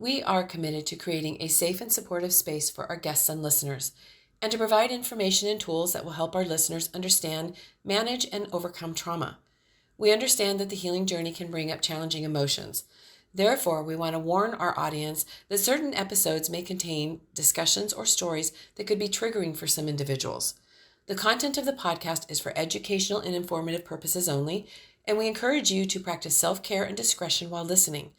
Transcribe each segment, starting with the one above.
We are committed to creating a safe and supportive space for our guests and listeners, and to provide information and tools that will help our listeners understand, manage, and overcome trauma. We understand that the healing journey can bring up challenging emotions. Therefore, we want to warn our audience that certain episodes may contain discussions or stories that could be triggering for some individuals. The content of the podcast is for educational and informative purposes only, and we encourage you to practice self-care and discretion while listening,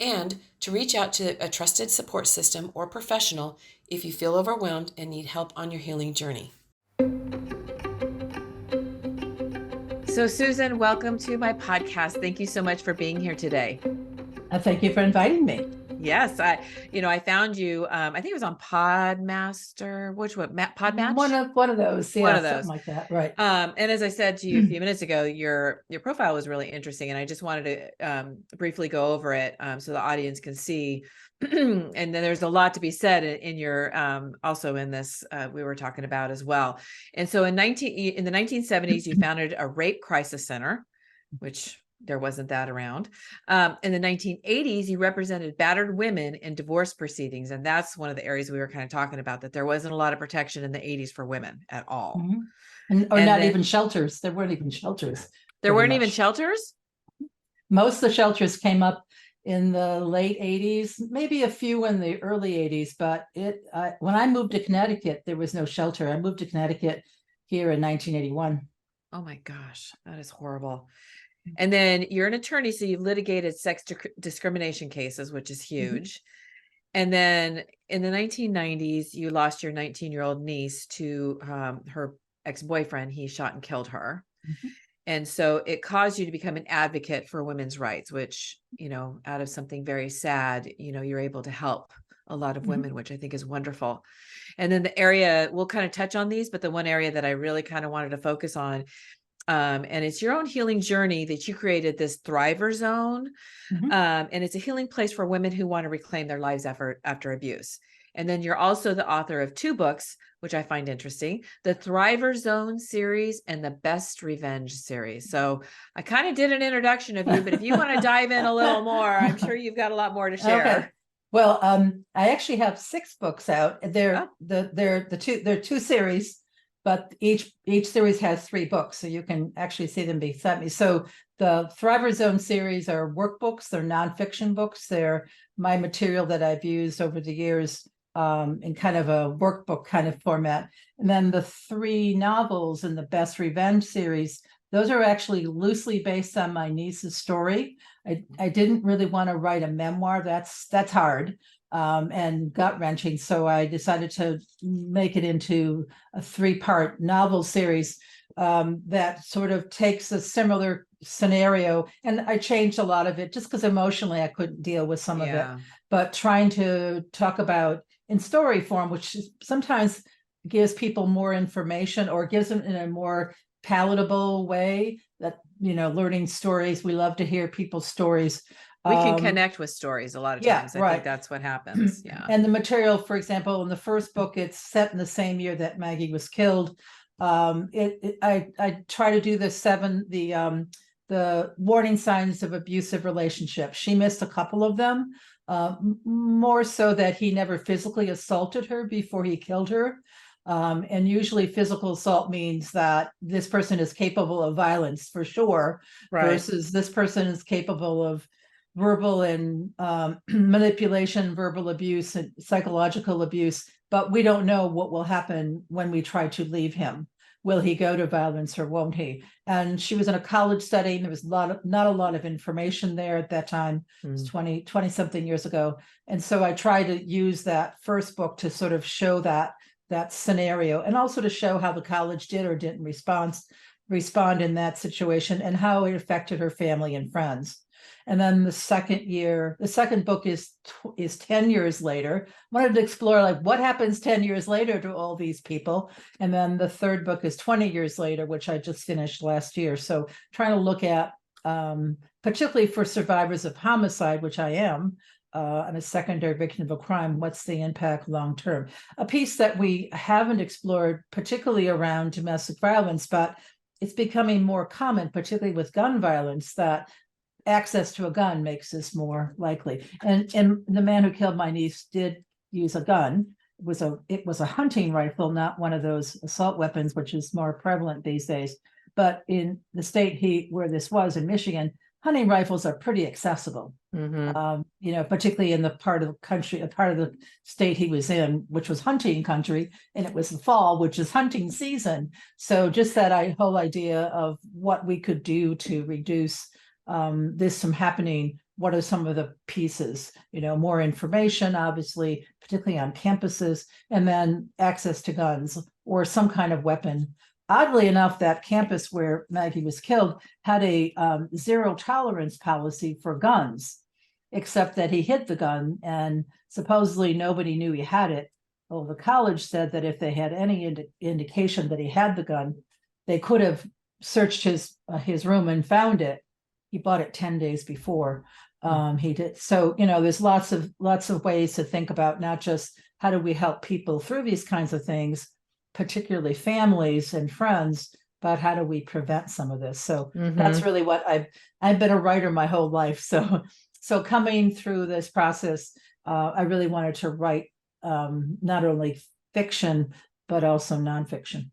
and to reach out to a trusted support system or professional if you feel overwhelmed and need help on your healing journey. So, Susan, welcome to my podcast. Thank you so much for being here today. Thank you for inviting me. Yes, I found you. I think it was on Podmaster. Which one? Podmatch? One of those. Yeah, one of those. Something like that. Right. And as I said to you a few minutes ago, your profile was really interesting, and I just wanted to briefly go over it so the audience can see. And then there's a lot to be said in your also in this we were talking about as well. And so in the 1970s, you founded a rape crisis center, which there wasn't that around. In the 1980s, you represented battered women in divorce proceedings. And that's one of the areas we were kind of talking about, that there wasn't a lot of protection in the 80s for women at all. Mm-hmm. And not even shelters. There weren't even shelters. There weren't even shelters? Most of the shelters came up in the late 80s, maybe a few in the early 80s. But when I moved to Connecticut, there was no shelter. I moved to Connecticut here in 1981. Oh my gosh, that is horrible. And then you're an attorney, so you've litigated sex discrimination cases, which is huge. Mm-hmm. And then in the 1990s, you lost your 19-year-old niece to her ex-boyfriend. He shot and killed her. Mm-hmm. And so it caused you to become an advocate for women's rights, which, out of something very sad, you're able to help a lot of women, which I think is wonderful. And then the area, we'll kind of touch on these, but the one area that I really kind of wanted to focus on, and it's your own healing journey that you created, this Thriver Zone. And it's a healing place for women who want to reclaim their lives after abuse. And then you're also the author of 2 books, which I find interesting, the Thriver Zone series and the Best Revenge series. So I kind of did an introduction of you, but if you want to dive in a little more, I'm sure you've got a lot more to share. Okay. Well, I actually have 6 books out. They're 2 series, but each series has 3 books, so you can actually see them beside me. So the Thriver Zone series are workbooks. They're nonfiction books. They're my material that I've used over the years in kind of a workbook kind of format. And then the 3 novels in the Best Revenge series, those are actually loosely based on my niece's story. I didn't really want to write a memoir. That's hard. And gut-wrenching. So I decided to make it into a 3-part novel series that sort of takes a similar scenario. And I changed a lot of it just because emotionally I couldn't deal with some of it. But trying to talk about in story form, which sometimes gives people more information or gives them in a more palatable way, that, learning stories. We love to hear people's stories. We can connect with stories a lot of times. I think that's what happens. Yeah. And the material, for example, in the first book, it's set in the same year that Maggie was killed. I try to do the warning signs of abusive relationships. She missed a couple of them, more so that he never physically assaulted her before he killed her. And usually physical assault means that this person is capable of violence for sure, versus this person is capable of verbal and manipulation, verbal abuse, and psychological abuse, but we don't know what will happen when we try to leave him. Will he go to violence or won't he? And she was in a college setting. There was not a lot of information there at that time. It was 20 something years ago. And so I tried to use that first book to sort of show that scenario, and also to show how the college did or didn't respond in that situation, and how it affected her family and friends. And then the second book is 10 years later. I wanted to explore what happens 10 years later to all these people. And then the third book is 20 years later, which I just finished last year. So trying to look at, particularly for survivors of homicide, which I am, I'm a secondary victim of a crime, what's the impact long term? A piece that we haven't explored, particularly around domestic violence, but it's becoming more common, particularly with gun violence, that access to a gun makes this more likely. And the man who killed my niece did use a gun. It was a hunting rifle, not one of those assault weapons, which is more prevalent these days. But in the state where this was in Michigan, hunting rifles are pretty accessible. Particularly in the part of the state he was in, which was hunting country, and it was the fall, which is hunting season. So just that whole idea of what we could do to reduce this from happening. What are some of the pieces? More information, obviously, particularly on campuses, and then access to guns or some kind of weapon. Oddly enough, that campus where Maggie was killed had a zero tolerance policy for guns, except that he hid the gun and supposedly nobody knew he had it. Well, the college said that if they had any indication that he had the gun, they could have searched his room and found it. He bought it 10 days before he did. So, there's lots of ways to think about, not just how do we help people through these kinds of things, particularly families and friends, but how do we prevent some of this? So that's really what I've been a writer my whole life. So coming through this process, I really wanted to write not only fiction, but also nonfiction.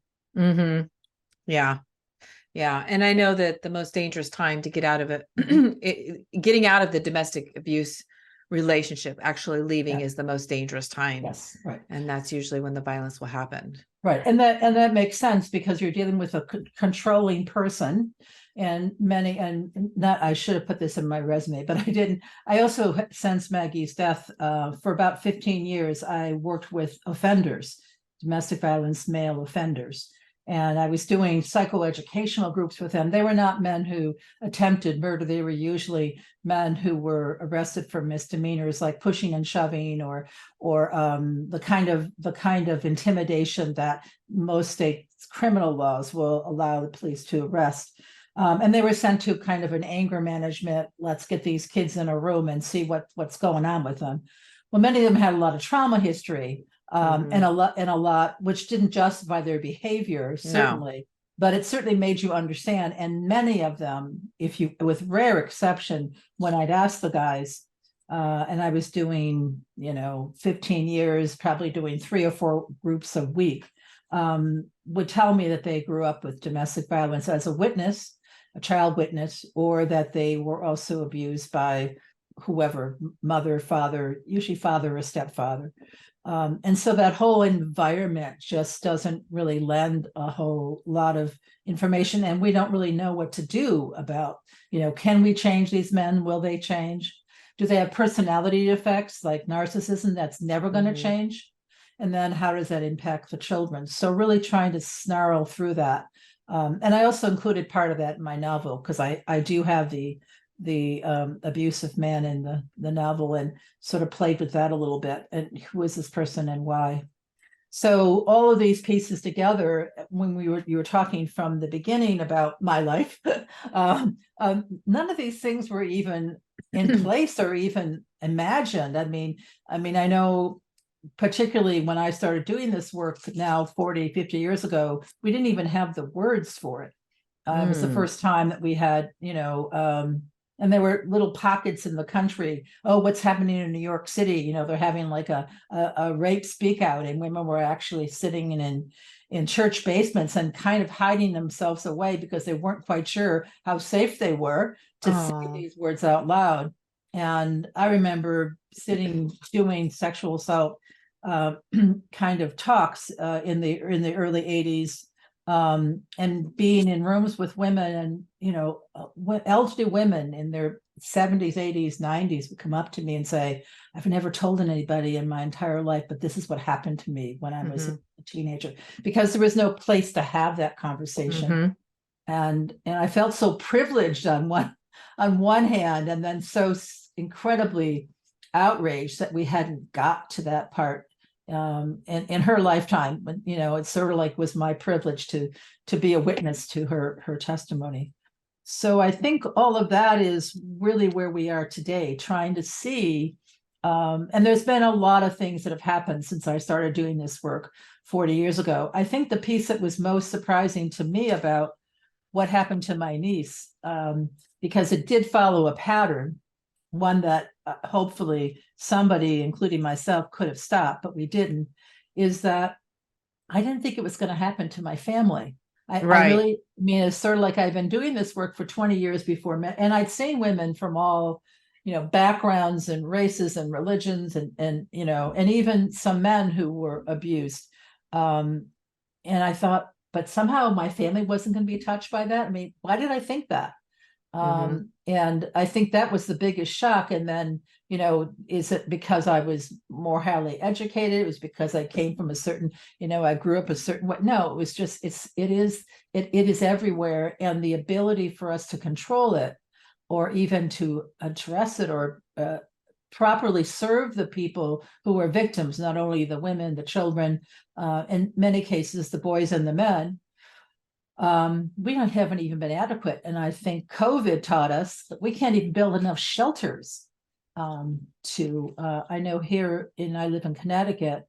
Yeah. Yeah. And I know that the most dangerous time to get out of it, getting out of the domestic abuse relationship, actually leaving is the most dangerous time. Yes. Right. And that's usually when the violence will happen. Right. And that makes sense because you're dealing with a controlling person, and I should have put this in my resume, but I didn't. I also, since Maggie's death, for about 15 years, I worked with offenders, domestic violence, male offenders. And I was doing psychoeducational groups with them. They were not men who attempted murder. They were usually men who were arrested for misdemeanors like pushing and shoving, or the kind of intimidation that most states' criminal laws will allow the police to arrest. And they were sent to kind of an anger management. Let's get these kids in a room and see what's going on with them. Well, many of them had a lot of trauma history. And a lot, which didn't justify their behavior, certainly, but it certainly made you understand. And many of them, with rare exception, when I'd ask the guys, and I was doing, 15 years, probably doing 3 or 4 groups a week, would tell me that they grew up with domestic violence as a witness, a child witness, or that they were also abused by whoever, mother, father, usually father or stepfather. And so that whole environment just doesn't really lend a whole lot of information, and we don't really know what to do about, can we change these men? Will they change? Do they have personality defects like narcissism that's never going to change? And then how does that impact the children? So really trying to snarl through that. And I also included part of that in my novel, because I do have the abusive man in the novel, and sort of played with that a little bit, and who is this person and why. So all of these pieces together, when you were talking from the beginning about my life, none of these things were even in place or even imagined. I mean, I know particularly when I started doing this work now 40, 50 years ago, we didn't even have the words for it. It was the first time that we had, and there were little pockets in the country. Oh, what's happening in New York City? They're having like a rape speak out, and women were actually sitting in church basements and kind of hiding themselves away because they weren't quite sure how safe they were to say these words out loud. And I remember doing sexual assault kind of talks in the early 80s. And being in rooms with women, and elderly women in their 70s, 80s, 90s would come up to me and say, I've never told anybody in my entire life, but this is what happened to me when I was a teenager, because there was no place to have that conversation. And I felt so privileged on one hand, and then so incredibly outraged that we hadn't got to that part in her lifetime. But it sort of like was my privilege to be a witness to her testimony. So I think all of that is really where we are today, trying to see, and there's been a lot of things that have happened since I started doing this work 40 years ago. I think the piece that was most surprising to me about what happened to my niece because it did follow a pattern, one that hopefully somebody, including myself, could have stopped, but we didn't, is that I didn't think it was going to happen to my family. I really, I mean, it's sort of like I've been doing this work for 20 years before, and I'd seen women from all, backgrounds and races and religions and even some men who were abused. And I thought, but somehow my family wasn't going to be touched by that. I mean, why did I think that? And I think that was the biggest shock. And then, is it because I was more highly educated? It was because I came from a certain, I grew up a certain way. No, it was just, it is everywhere. And the ability for us to control it, or even to address it, or properly serve the people who are victims, not only the women, the children, in many cases, the boys and the men, we haven't even been adequate. And I think COVID taught us that we can't even build enough shelters I know here I live in Connecticut,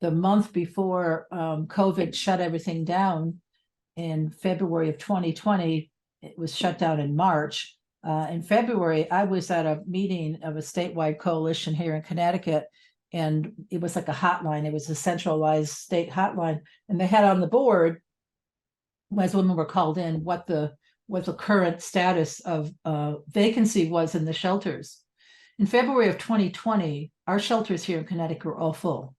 the month before COVID shut everything down in February of 2020, it was shut down in March. In February, I was at a meeting of a statewide coalition here in Connecticut, and it was like a hotline. It was a centralized state hotline, and they had on the board, as women were called in, what the current status of vacancy was in the shelters. In February of 2020, our shelters here in Connecticut were all full.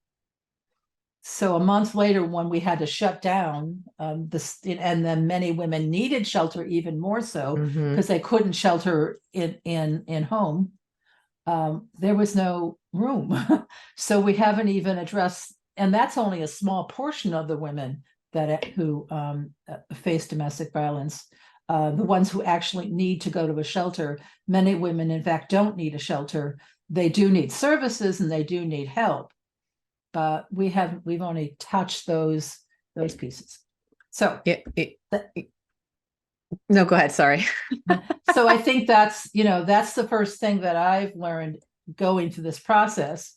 So a month later, when we had to shut down, and then many women needed shelter even more so because they couldn't shelter in home, there was no room. So we haven't even addressed, and that's only a small portion of the women who face domestic violence. The ones who actually need to go to a shelter, many women, in fact, don't need a shelter. They do need services and they do need help, but we've only touched those pieces. So no, go ahead. Sorry. So I think that's the first thing that I've learned going through this process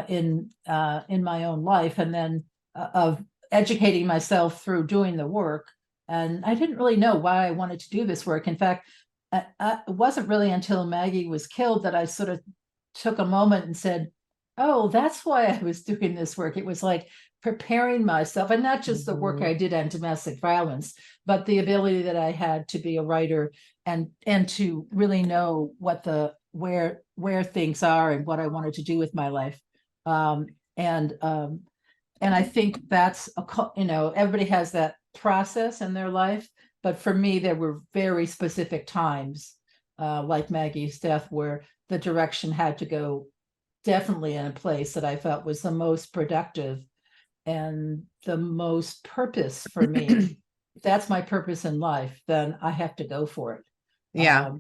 in my own life, and then of educating myself through doing the work. And I didn't really know why I wanted to do this work. In fact, it wasn't really until Maggie was killed that I sort of took a moment and said, oh, that's why I was doing this work. It was like preparing myself, and not just the work I did on domestic violence, but the ability that I had to be a writer and to really know what where things are and what I wanted to do with my life. And I think that's everybody has that process in their life, but for me, there were very specific times, like Maggie's death, where the direction had to go definitely in a place that I felt was the most productive and the most purpose for me. If that's my purpose in life, then I have to go for it. Yeah.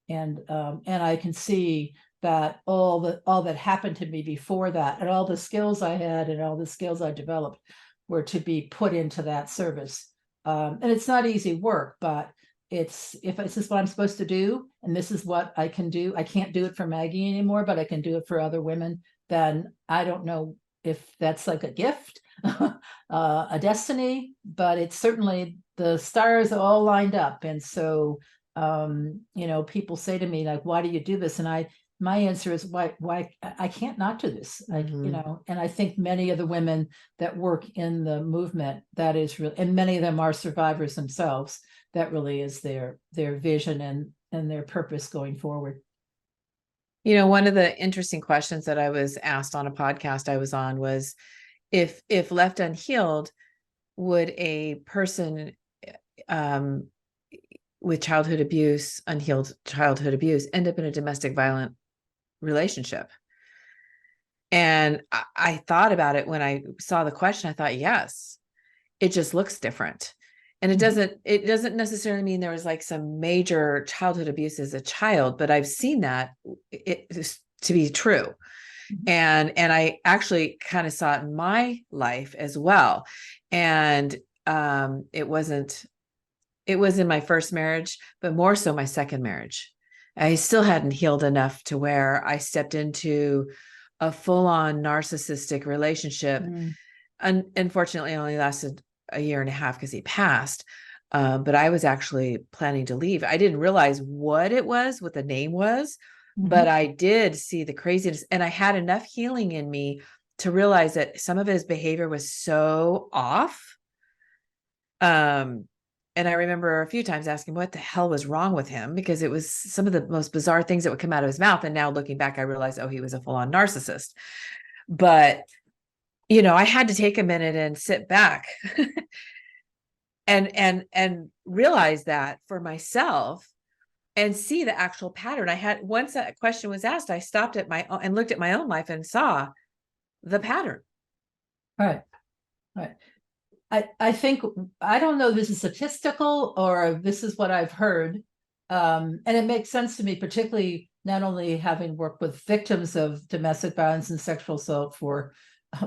And I can see that all that happened to me before that, and all the skills I had and all the skills I developed, were to be put into that service. And it's not easy work, but if this is what I'm supposed to do, and this is what I can do, I can't do it for Maggie anymore, but I can do it for other women, then I don't know if that's like a gift, a destiny, but it's certainly, the stars all lined up. And so, people say to me, like, why do you do this? And my answer is why I can't not do this. And I think many of the women that work in the movement, that is really, and many of them are survivors themselves, that really is their vision and their purpose going forward. One of the interesting questions that I was asked on a podcast I was on was, if left unhealed, would a person with childhood abuse, unhealed childhood abuse, end up in a domestic violent relationship? And I thought about it when I saw the question. I thought, yes, it just looks different. And it doesn't necessarily mean there was like some major childhood abuse as a child, but I've seen that to be true. And I actually kind of saw it in my life as well. And it was in my first marriage, but more so my second marriage. I still hadn't healed enough to where I stepped into a full-on narcissistic relationship. Unfortunately, it only lasted a year and a half because he passed. But I was actually planning to leave. I didn't realize what the name was, but I did see the craziness, and I had enough healing in me to realize that some of his behavior was so off. And I remember a few times asking what the hell was wrong with him, because it was some of the most bizarre things that would come out of his mouth. And now looking back, I realized, oh, he was a full-on narcissist. But, I had to take a minute and sit back and realize that for myself and see the actual pattern. Once that question was asked, I stopped at my own and looked at my own life and saw the pattern. Right. I think, I don't know, this is statistical or this is what I've heard. And it makes sense to me, particularly not only having worked with victims of domestic violence and sexual assault for,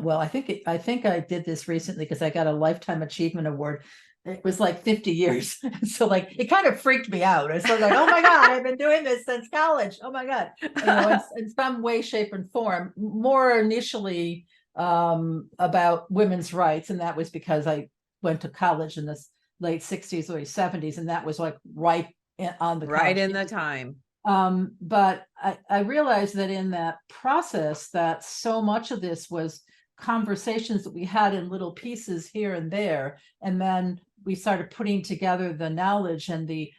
well, I think I did this recently because I got a Lifetime Achievement Award. It was like 50 years. So like, it kind of freaked me out. I was sort of like, oh my God, I've been doing this since college. Oh my God. In some way, shape, and form, more initially about women's rights. And that was because I went to college in the late 60s, early 70s. And that was like right on the Right college in the time. But I realized that in that process, that so much of this was conversations that we had in little pieces here and there. And then we started putting together the knowledge and the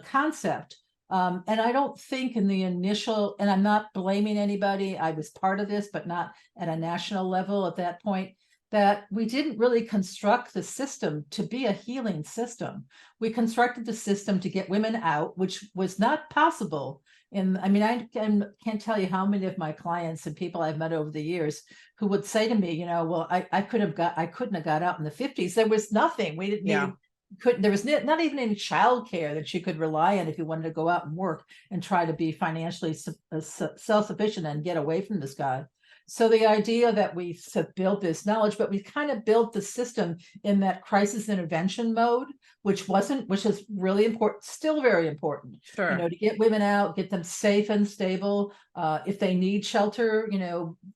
concept. And I don't think in the initial, and I'm not blaming anybody, I was part of this, but not at a national level at that point, that we didn't really construct the system to be a healing system. We constructed the system to get women out, which was not possible. I can't tell you how many of my clients and people I've met over the years who would say to me, well, I couldn't have got out in the 50s. There was nothing. We didn't need, there was not even any childcare that you could rely on if you wanted to go out and work and try to be financially self-sufficient and get away from this guy. So the idea that we built this knowledge, but we kind of built the system in that crisis intervention mode, which is really important, still very important. Sure. To get women out, get them safe and stable. If they need shelter,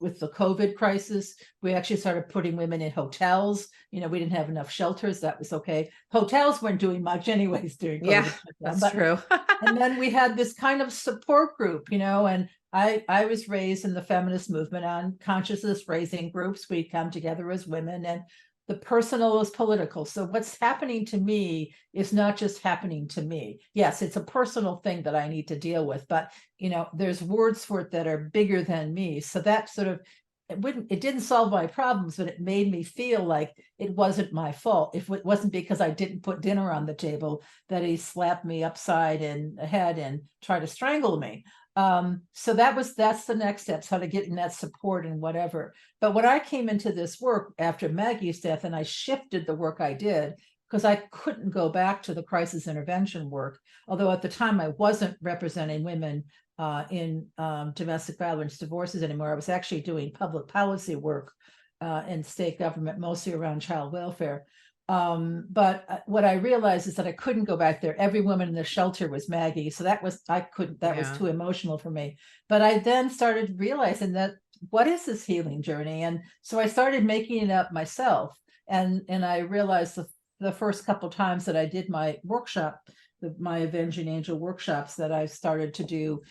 with the COVID crisis, we actually started putting women in hotels. We didn't have enough shelters. That was okay. Hotels weren't doing much anyways during COVID. Yeah, that's true. And then we had this kind of support group, and I was raised in the feminist movement on consciousness raising groups. We come together as women, and the personal is political. So what's happening to me is not just happening to me. Yes, it's a personal thing that I need to deal with, but there's words for it that are bigger than me. So that sort of, it didn't solve my problems, but it made me feel like it wasn't my fault. If it wasn't because I didn't put dinner on the table, that he slapped me upside in the head and tried to strangle me. So that's the next steps, how to get in that support and whatever. But when I came into this work after Maggie's death, and I shifted the work I did, because I couldn't go back to the crisis intervention work, although at the time I wasn't representing women in domestic violence divorces anymore. I was actually doing public policy work in state government, mostly around child welfare. But what I realized is that I couldn't go back there. Every woman in the shelter was Maggie. So that was too emotional for me. But I then started realizing that, what is this healing journey? And so I started making it up myself. And I realized the first couple of times that I did my workshop, My Avenging Angel workshops that I started to do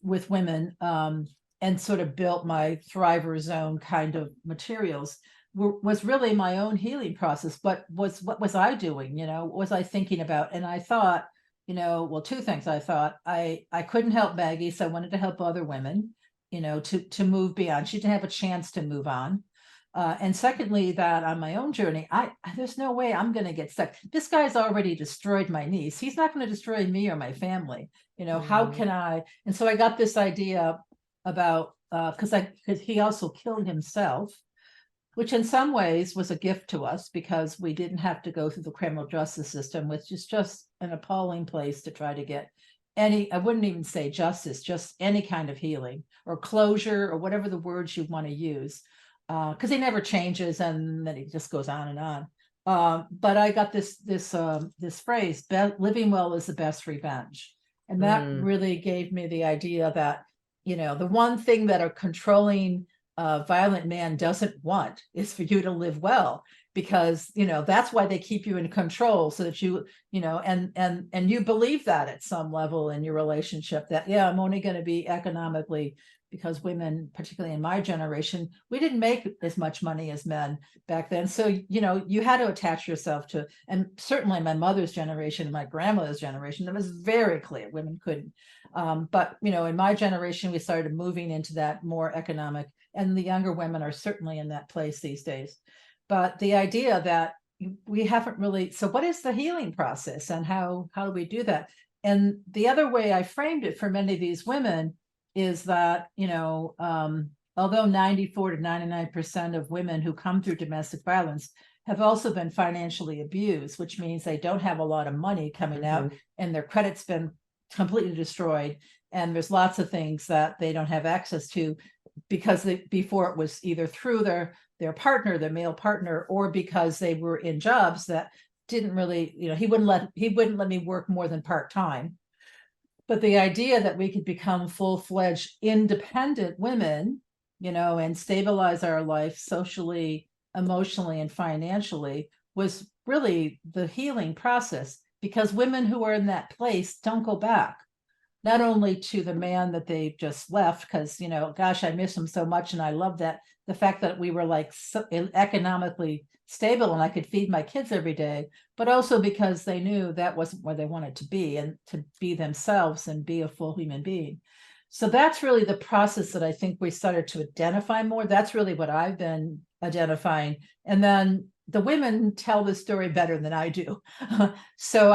with women, and sort of built my Thriver Zone kind of materials, was really my own healing process. But what was I doing? What was I thinking about? And I thought, well, two things. I thought I couldn't help Maggie, so I wanted to help other women, to move beyond. She didn't have a chance to move on. And secondly, that on my own journey, there's no way I'm going to get stuck. This guy's already destroyed my niece. He's not going to destroy me or my family. How can I? And so I got this idea about, because he also killed himself, which in some ways was a gift to us because we didn't have to go through the criminal justice system, which is just an appalling place to try to get I wouldn't even say justice, just any kind of healing or closure or whatever the words you want to use. Because he never changes, and then he just goes on and on. But I got this phrase, living well is the best revenge. And that really gave me the idea that, the one thing that are controlling a violent man doesn't want is for you to live well, because, that's why they keep you in control, so that and you believe that at some level in your relationship, that, yeah, I'm only going to be economically, because women, particularly in my generation, we didn't make as much money as men back then. So, you had to attach yourself to, and certainly my mother's generation, my grandmother's generation, that was very clear women couldn't. But, in my generation, we started moving into that more economic, and the younger women are certainly in that place these days. But the idea that we haven't really, so what is the healing process, and how do we do that? And the other way I framed it for many of these women is that, although 94 to 99% of women who come through domestic violence have also been financially abused, which means they don't have a lot of money coming out, and their credit's been completely destroyed. And there's lots of things that they don't have access to, because before it was either through their partner, their male partner, or because they were in jobs that didn't really, he wouldn't let me work more than part-time. But the idea that we could become full-fledged independent women, and stabilize our life socially, emotionally, and financially, was really the healing process, because women who are in that place don't go back. Not only to the man that they just left, because, gosh, I miss him so much, and I love that, the fact that we were like so economically stable and I could feed my kids every day, but also because they knew that wasn't where they wanted to be, and to be themselves and be a full human being. So that's really the process that I think we started to identify more. That's really what I've been identifying. And then the women tell the story better than I do. So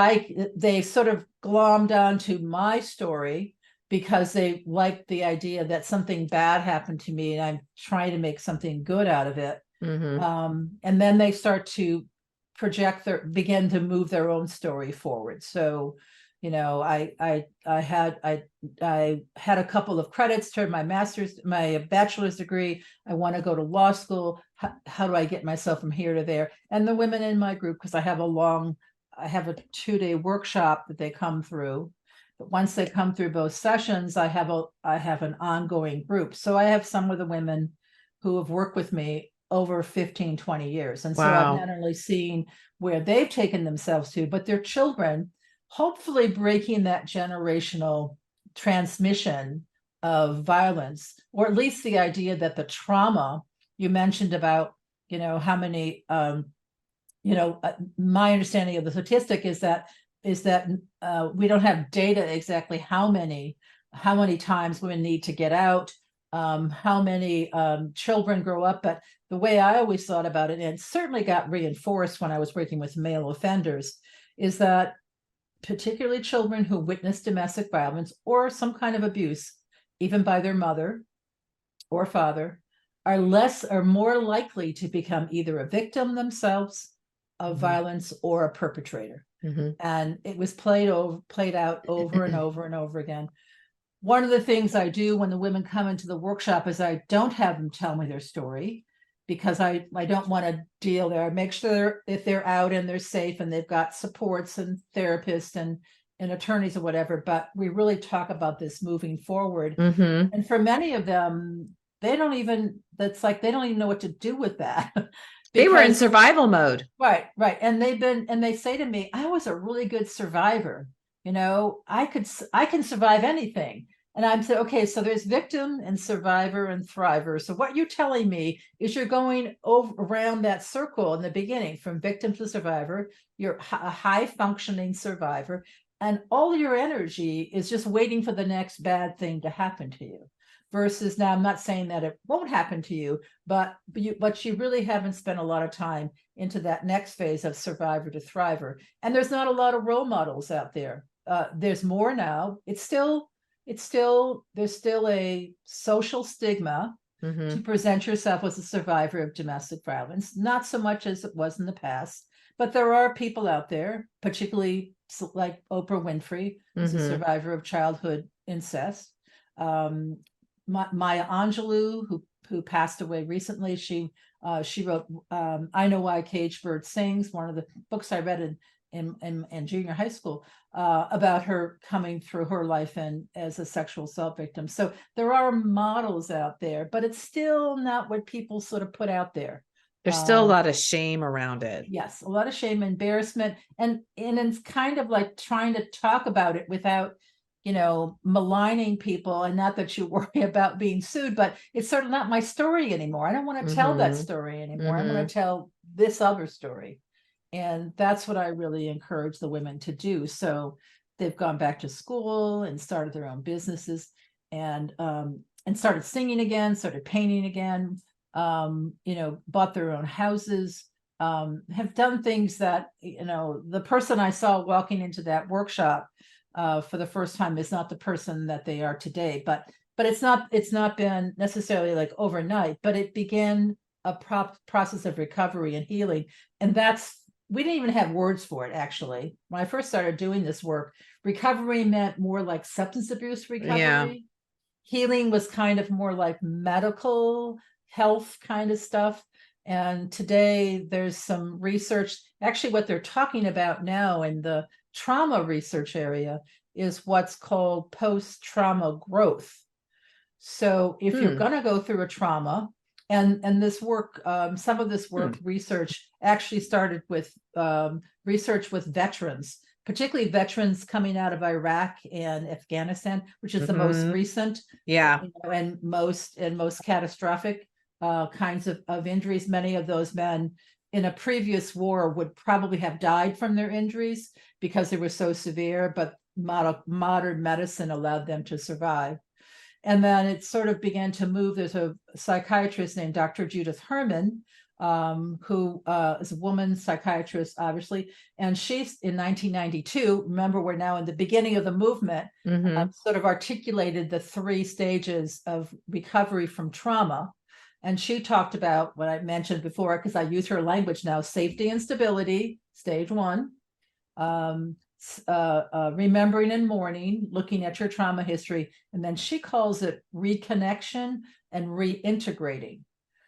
they sort of glommed onto my story, because they liked the idea that something bad happened to me and I'm trying to make something good out of it. And then they start to begin to move their own story forward. So, I had a couple of credits toward my bachelor's degree. I want to go to law school. How do I get myself from here to there? And the women in my group, because I have a 2-day workshop that they come through. But once they come through both sessions, I have an ongoing group. So I have some of the women who have worked with me over 15, 20 years. And so I've not only seen where they've taken themselves to, but their children, hopefully breaking that generational transmission of violence, or at least the idea that the trauma you mentioned about, how many, my understanding of the statistic is that we don't have data exactly how many times women need to get out, how many children grow up. But the way I always thought about it, and it certainly got reinforced when I was working with male offenders, is that particularly children who witness domestic violence or some kind of abuse, even by their mother or father, are more likely to become either a victim themselves of violence or a perpetrator. And it was played out over and over and over again. One of the things I do when the women come into the workshop is I don't have them tell me their story, because I don't want to deal there. I make sure if they're out and they're safe and they've got supports and therapists and attorneys or whatever, but we really talk about this moving forward. And for many of them, they don't even know what to do with that. They were in survival mode. Right. And they say to me, I was a really good survivor. I can survive anything. And I'm saying, okay, so there's victim and survivor and thriver. So what you're telling me is you're going around that circle in the beginning, from victim to survivor. You're a high functioning survivor, and all your energy is just waiting for the next bad thing to happen to you. Versus, now I'm not saying that it won't happen to you, but you really haven't spent a lot of time into that next phase of survivor to thriver. And there's not a lot of role models out there. There's more now. There's still a social stigma to present yourself as a survivor of domestic violence, not so much as it was in the past, but there are people out there, particularly like Oprah Winfrey, who's a survivor of childhood incest. Maya Angelou, who passed away recently, she wrote I Know Why Caged Bird Sings, one of the books I read in junior high school. about her coming through her life and as a sexual assault victim. So there are models out there, but it's still not what people sort of put out there. There's still a lot of shame around it. Yes, a lot of shame, embarrassment, and it's kind of like trying to talk about it without, maligning people. And not that you worry about being sued, but it's sort of not my story anymore. I don't want to tell that story anymore. I want to tell this other story. And that's what I really encourage the women to do. So they've gone back to school and started their own businesses, and started singing again, started painting again, bought their own houses, have done things that, the person I saw walking into that workshop for the first time is not the person that they are today. But it's not been necessarily like overnight, but it began a process of recovery and healing. And we didn't even have words for it, actually. When I first started doing this work, recovery meant more like substance abuse recovery. Yeah. Healing was kind of more like medical health kind of stuff. And today there's some research. Actually, what they're talking about now in the trauma research area is what's called post-trauma growth. So if you're going to go through a trauma, and this work, some of this work research actually started with research with veterans, particularly veterans coming out of Iraq and Afghanistan, which is the most recent, and most catastrophic kinds of injuries. Many of those men in a previous war would probably have died from their injuries because they were so severe, but modern medicine allowed them to survive. And then it sort of began to move. There's a psychiatrist named Dr. Judith Herman, who is a woman psychiatrist, obviously. And she's in 1992, remember, we're now in the beginning of the movement, sort of articulated the 3 stages of recovery from trauma. And she talked about what I mentioned before, because I use her language now: safety and stability, stage 1. Remembering and mourning, looking at your trauma history. And then she calls it reconnection and reintegrating.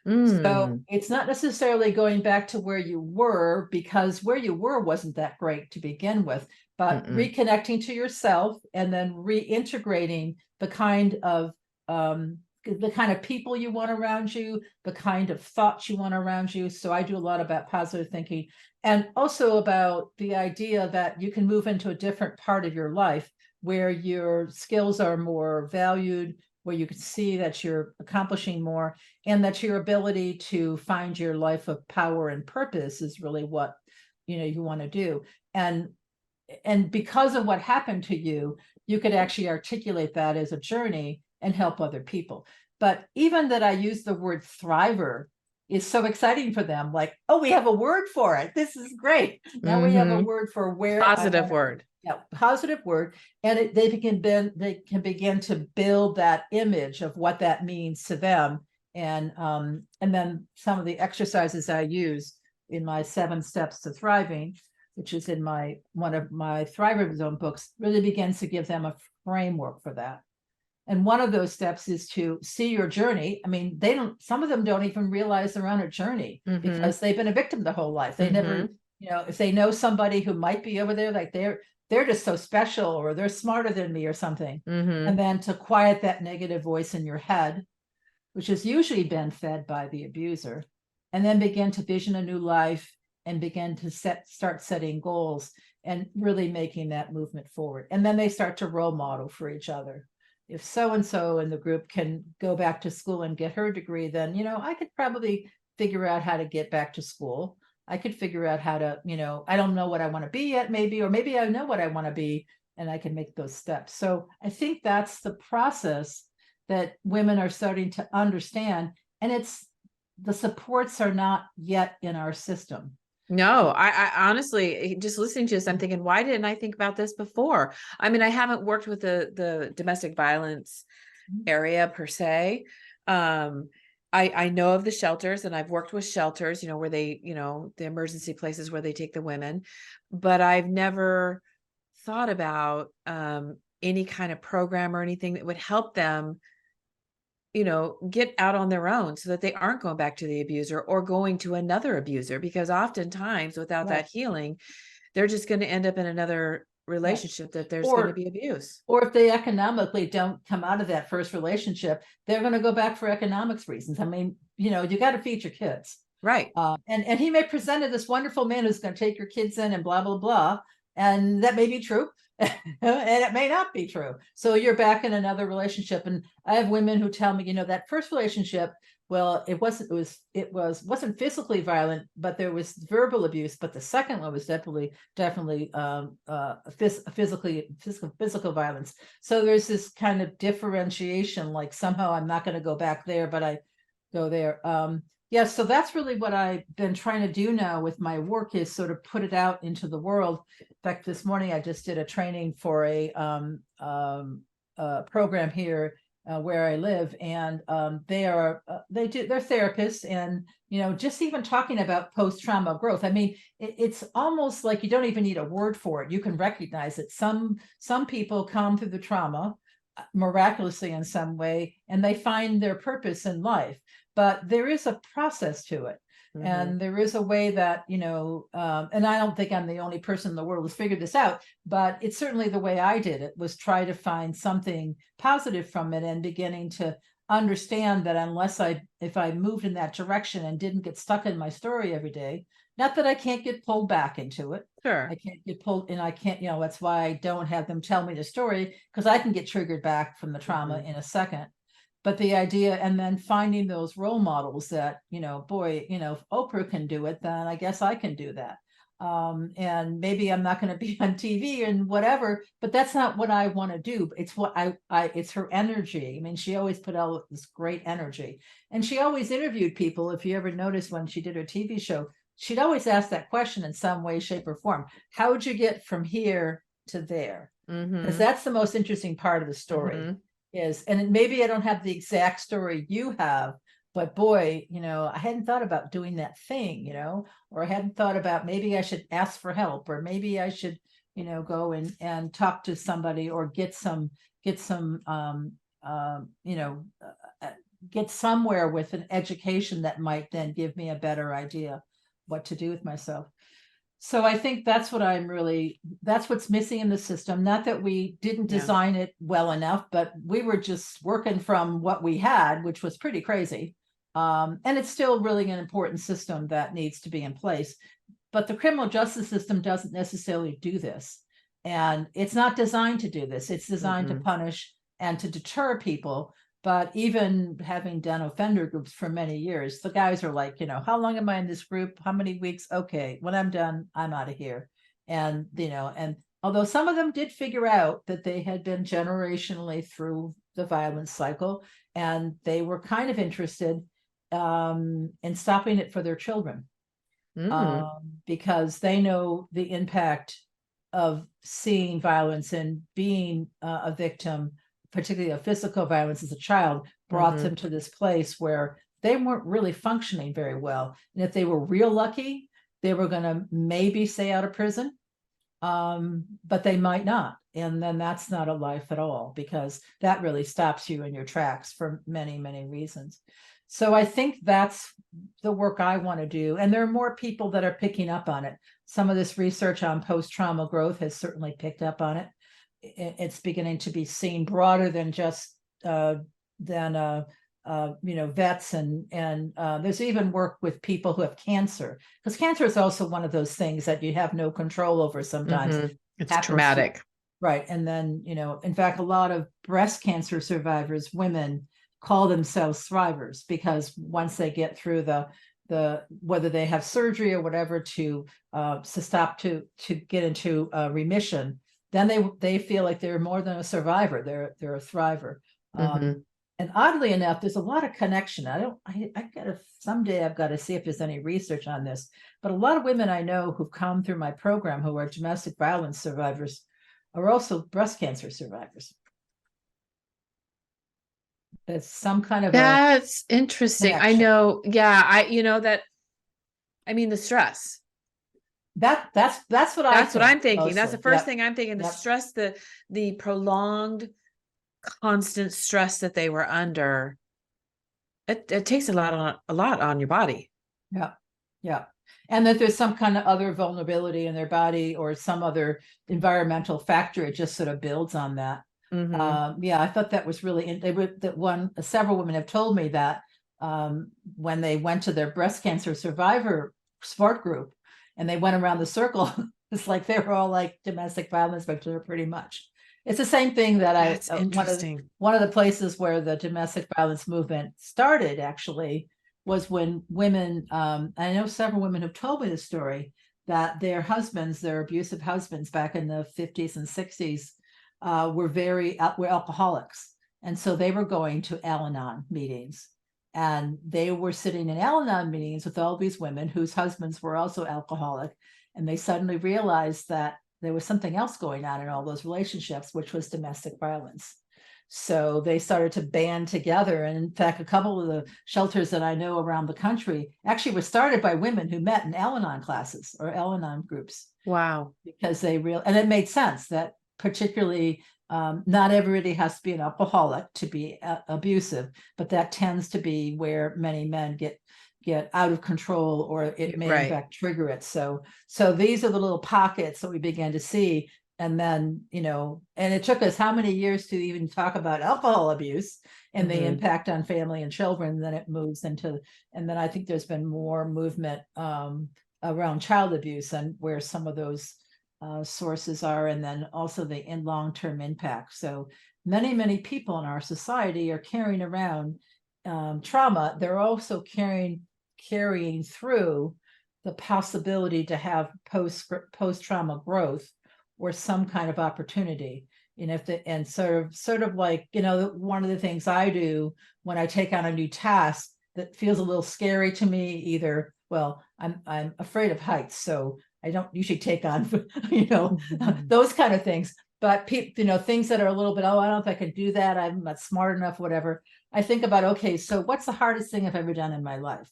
So it's not necessarily going back to where you were, because where you were wasn't that great to begin with, but reconnecting to yourself and then reintegrating the kind of people you want around you, the kind of thoughts you want around you. So I do a lot about positive thinking, and also about the idea that you can move into a different part of your life where your skills are more valued, where you can see that you're accomplishing more, and that your ability to find your life of power and purpose is really what you want to do. And because of what happened to you, you could actually articulate that as a journey and help other people. But even that I use the word thriver is so exciting for them. Like, oh, we have a word for it. This is great. Now we have a word for where. Positive word. Yeah, positive word. And they can begin to build that image of what that means to them. And then some of the exercises I use in my 7 Steps to Thriving, which is in one of my Thriver Zone books, really begins to give them a framework for that. And one of those steps is to see your journey. I mean, some of them don't even realize they're on a journey because they've been a victim their whole life. They never, if they know somebody who might be over there, like they're just so special, or they're smarter than me or something. And then to quiet that negative voice in your head, which has usually been fed by the abuser, and then begin to vision a new life and begin to start setting goals and really making that movement forward. And then they start to role model for each other. If so-and-so in the group can go back to school and get her degree, then, I could probably figure out how to get back to school. I could figure out how to, I don't know what I want to be yet, maybe, or maybe I know what I want to be, and I can make those steps. So I think that's the process that women are starting to understand. And the supports are not yet in our system. No, I honestly, just listening to this, I'm thinking, why didn't I think about this before? I mean, I haven't worked with the domestic violence area per se. I know of the shelters, and I've worked with shelters, where they, the emergency places where they take the women, but I've never thought about any kind of program or anything that would help them get out on their own so that they aren't going back to the abuser or going to another abuser, because oftentimes without that healing, they're just going to end up in another relationship that there's going to be abuse. Or if they economically don't come out of that first relationship, they're going to go back for economics reasons. I mean, you got to feed your kids. Right. And he may present this wonderful man who's going to take your kids in and blah, blah, blah. And that may be true. And it may not be true. So you're back in another relationship. And I have women who tell me, that first relationship, well, it wasn't physically violent, but there was verbal abuse. But the second one was definitely physical violence. So there's this kind of differentiation, like somehow I'm not going to go back there, but I go there. Yeah, so that's really what I've been trying to do now with my work, is sort of put it out into the world. In fact, this morning I just did a training for a program here where I live, and they're therapists, and just even talking about post-trauma growth. I mean, it's almost like you don't even need a word for it. You can recognize it. Some people come through the trauma miraculously in some way, and they find their purpose in life. But there is a process to it. Mm-hmm. And there is a way that, and I don't think I'm the only person in the world who's figured this out, but it's certainly the way I did it, was try to find something positive from it, and beginning to understand that if I moved in that direction and didn't get stuck in my story every day, not that I can't get pulled back into it. Sure. I can't get pulled, and I can't, that's why I don't have them tell me the story, because I can get triggered back from the trauma in a second. But the idea, and then finding those role models that, boy, if Oprah can do it, then I guess I can do that. And maybe I'm not going to be on TV and whatever, but that's not what I want to do. It's what it's her energy. I mean, she always put out this great energy, and she always interviewed people. If you ever noticed when she did her TV show, she'd always ask that question in some way, shape, or form. How would you get from here to there? Because that's the most interesting part of the story. And maybe I don't have the exact story you have, but boy, I hadn't thought about doing that thing, or I hadn't thought about, maybe I should ask for help, or maybe I should, go and talk to somebody, or get somewhere with an education that might then give me a better idea what to do with myself. So I think that's what's missing in the system. Not that we didn't design it well enough, but we were just working from what we had, which was pretty crazy. And it's still really an important system that needs to be in place. But the criminal justice system doesn't necessarily do this. And it's not designed to do this. It's designed to punish and to deter people. But even having done offender groups for many years, the guys are like, how long am I in this group? How many weeks? Okay, when I'm done, I'm out of here. And, and although some of them did figure out that they had been generationally through the violence cycle, and they were kind of interested in stopping it for their children, because they know the impact of seeing violence and being a victim, particularly of physical violence as a child, brought them to this place where they weren't really functioning very well. And if they were real lucky, they were going to maybe stay out of prison, but they might not. And then that's not a life at all, because that really stops you in your tracks for many, many reasons. So I think that's the work I want to do. And there are more people that are picking up on it. Some of this research on post-trauma growth has certainly picked up on it. It's beginning to be seen broader than just vets, and there's even work with people who have cancer, because cancer is also one of those things that you have no control over sometimes. It's traumatic, right? And then in fact, a lot of breast cancer survivors, women, call themselves thrivers, because once they get through the whether they have surgery or whatever to stop to get into remission, then they feel like they're more than a survivor. They're a thriver. And oddly enough, there's a lot of connection. Someday I've got to see if there's any research on this, but a lot of women I know who've come through my program who are domestic violence survivors are also breast cancer survivors. It's some kind of that's interesting. connection. I know. Yeah. The stress. That's what I'm thinking. Mostly. That's the first thing I'm thinking. The stress, the prolonged, constant stress that they were under. It takes a lot on your body. Yeah. And that there's some kind of other vulnerability in their body or some other environmental factor. It just sort of builds on that. Yeah, I thought that was really, several women have told me that when they went to their breast cancer survivor support group and they went around the circle, it's like they were all like domestic violence victims pretty much. It's the same thing that That's interesting. one of the places where the domestic violence movement started actually was when women, I know several women have told me this story, that their husbands, their abusive husbands back in the 50s and 60s were alcoholics. And so they were going to Al-Anon meetings. And they were sitting in Al-Anon meetings with all these women whose husbands were also alcoholic. And they suddenly realized that there was something else going on in all those relationships, which was domestic violence. So they started to band together. And in fact, a couple of the shelters that I know around the country actually were started by women who met in Al-Anon classes or Al-Anon groups. Wow. Because and it made sense that particularly not everybody has to be an alcoholic to be abusive, but that tends to be where many men get out of control, or it may in fact trigger it. So these are the little pockets that we began to see. And then, and it took us how many years to even talk about alcohol abuse and the impact on family and children. Then it moves into, and then I think there's been more movement around child abuse and where some of those sources are, and then also the long-term impact. So many people in our society are carrying around trauma. They're also carrying through the possibility to have post-trauma growth or some kind of opportunity. And sort of like, one of the things I do when I take on a new task that feels a little scary to me, either, well, I'm afraid of heights, so I don't usually take on, those kind of things. But things that are a little bit, I don't know if I can do that, I'm not smart enough, whatever. I think about, okay, so what's the hardest thing I've ever done in my life?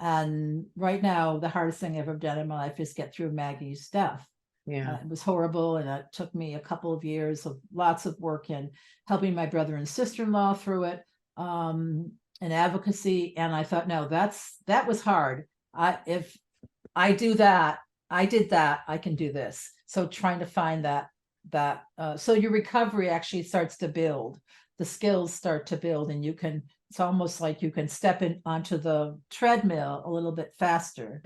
And right now, the hardest thing I've ever done in my life is get through Maggie's death. Yeah. It was horrible, and it took me a couple of years of lots of work in helping my brother and sister-in-law through it, and advocacy. And I thought, no, that was hard. If I did that, I can do this. So trying to find that so your recovery actually starts to build, the skills start to build, and it's almost like you can step onto the treadmill a little bit faster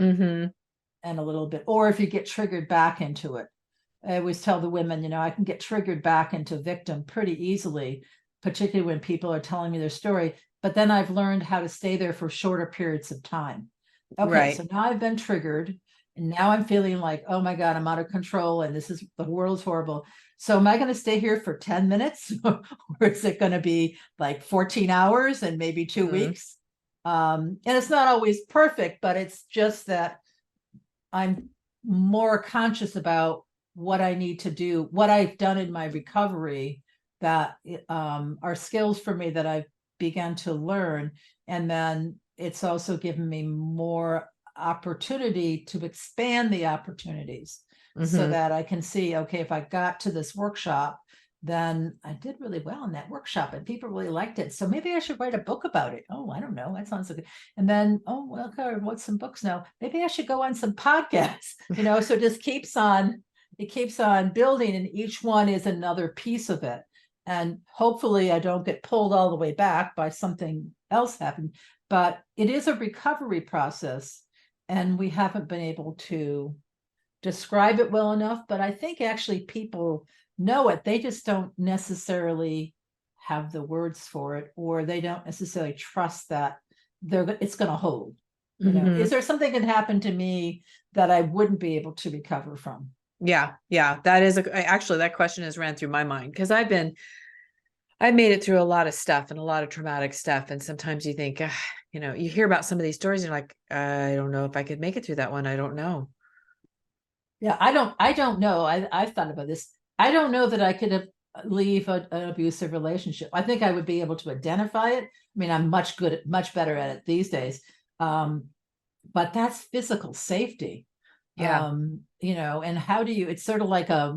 and a little bit, or if you get triggered back into it. I always tell the women, I can get triggered back into victim pretty easily, particularly when people are telling me their story, but then I've learned how to stay there for shorter periods of time. Okay, so now I've been triggered, and now I'm feeling like, oh my God, I'm out of control, and the world's horrible. So am I going to stay here for 10 minutes or is it going to be like 14 hours and maybe 2 weeks? And it's not always perfect, but it's just that I'm more conscious about what I need to do, what I've done in my recovery that are skills for me that I've begun to learn. And then it's also given me more opportunity to expand the opportunities so that I can see, okay, if I got to this workshop, then I did really well in that workshop and people really liked it. So maybe I should write a book about it. Oh, I don't know. That sounds good. And then, oh, well, okay, what's some books now? Maybe I should go on some podcasts, so it just keeps on building, and each one is another piece of it. And hopefully I don't get pulled all the way back by something else happening, but it is a recovery process and we haven't been able to describe it well enough. But I think actually people know it. They just don't necessarily have the words for it, or they don't necessarily trust that it's going to hold. Is there something that happened to me that I wouldn't be able to recover from? Yeah. That is actually, that question has ran through my mind because I've made it through a lot of stuff and a lot of traumatic stuff. And sometimes you think, you hear about some of these stories and you're like, I don't know if I could make it through that one. I don't know. Yeah. I don't know. I've thought about this. I don't know that I could leave an abusive relationship. I think I would be able to identify it. I mean, I'm much better at it these days. But that's physical safety. Yeah. And how do you, it's sort of like a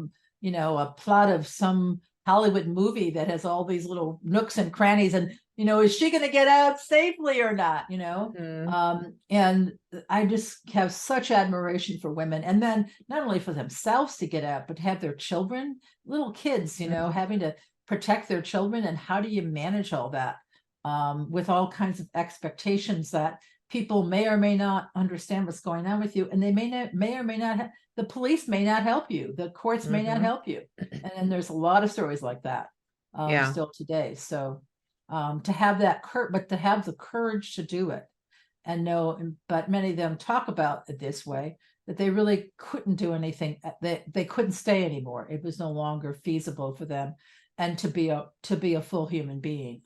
plot of some Hollywood movie that has all these little nooks and crannies, and is she going to get out safely or not? And I just have such admiration for women, and then not only for themselves to get out, but to have their children, little kids, having to protect their children. And how do you manage all that with all kinds of expectations that people may or may not understand what's going on with you, and they may or may not the police may not help you, the courts may not help you, and then there's a lot of stories like that still today. So to have that but to have the courage to do it, and but many of them talk about it this way, that they really couldn't do anything, they couldn't stay anymore, it was no longer feasible for them, and to be a full human being.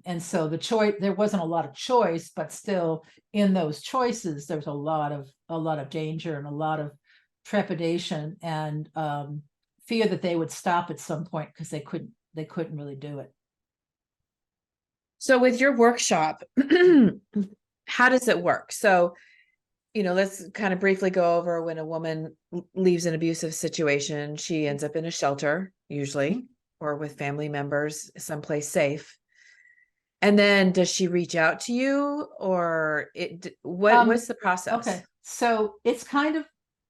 And so there wasn't a lot of choice, but still in those choices, there's a lot of danger and a lot of trepidation and fear that they would stop at some point because they couldn't really do it. So with your workshop, how does it work? So, let's kind of briefly go over when a woman leaves an abusive situation, she ends up in a shelter, usually, or with family members, someplace safe. And then does she reach out to you, or what's the process? Okay. So it's kind of,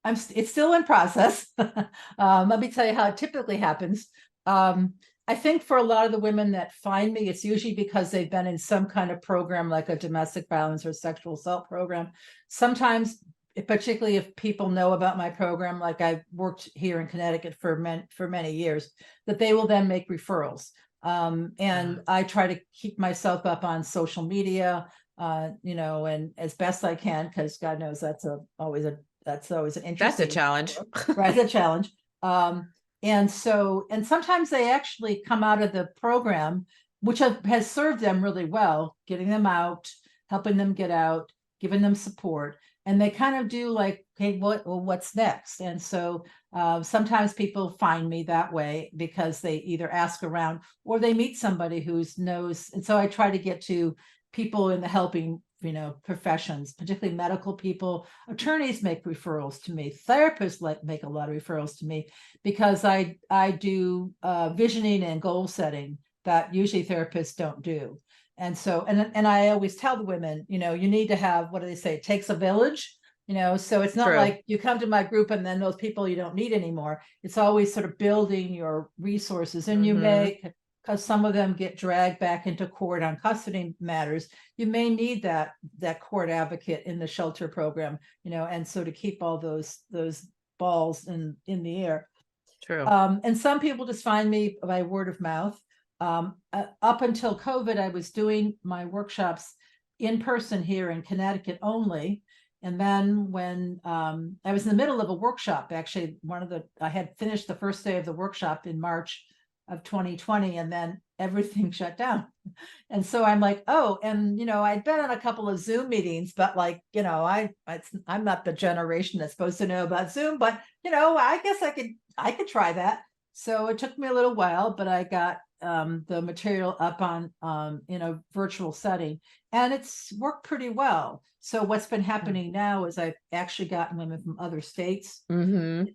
it's still in process. Let me tell you how it typically happens. I think for a lot of the women that find me, it's usually because they've been in some kind of program, like a domestic violence or sexual assault program. Sometimes, particularly if people know about my program, like I've worked here in Connecticut for many years, that they will then make referrals. And I try to keep myself up on social media, and as best I can, because God knows that's always an interesting. That's a challenge. Right, a challenge. And sometimes they actually come out of the program, which has served them really well, getting them out, helping them get out, giving them support. And they kind of do like, hey, what's next? And so sometimes people find me that way because they either ask around or they meet somebody who knows. And so I try to get to people in the helping professions, particularly medical people. Attorneys make referrals to me. Therapists make a lot of referrals to me because I do visioning and goal setting that usually therapists don't do. And so, and I always tell the women, you need to have, what do they say? It takes a village, so it's not like you come to my group and then those people you don't need anymore. It's always sort of building your resources, and you may, because some of them get dragged back into court on custody matters, you may need that court advocate in the shelter program, and so to keep all those balls in the air. True. And some people just find me by word of mouth. Up until COVID, I was doing my workshops in person here in Connecticut only. And then when I was in the middle of a workshop, actually, I had finished the first day of the workshop in March of 2020, and then everything shut down. And so I'm like, oh, and I'd been on a couple of Zoom meetings, but like, I'm not the generation that's supposed to know about Zoom, but I guess I could try that. So it took me a little while, but I got the material up on in a virtual setting, and it's worked pretty well. So what's been happening now is I've actually gotten women from other states, gotten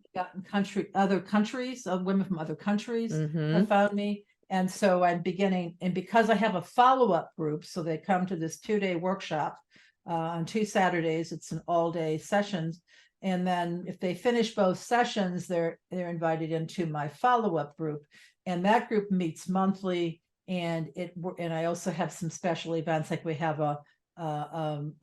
other countries, women from other countries have found me. And so I'm beginning, and because I have a follow-up group, so they come to this 2-day workshop on 2 Saturdays, it's an all-day sessions. And then if they finish both sessions, they're invited into my follow-up group. And that group meets monthly, and I also have some special events, like we have a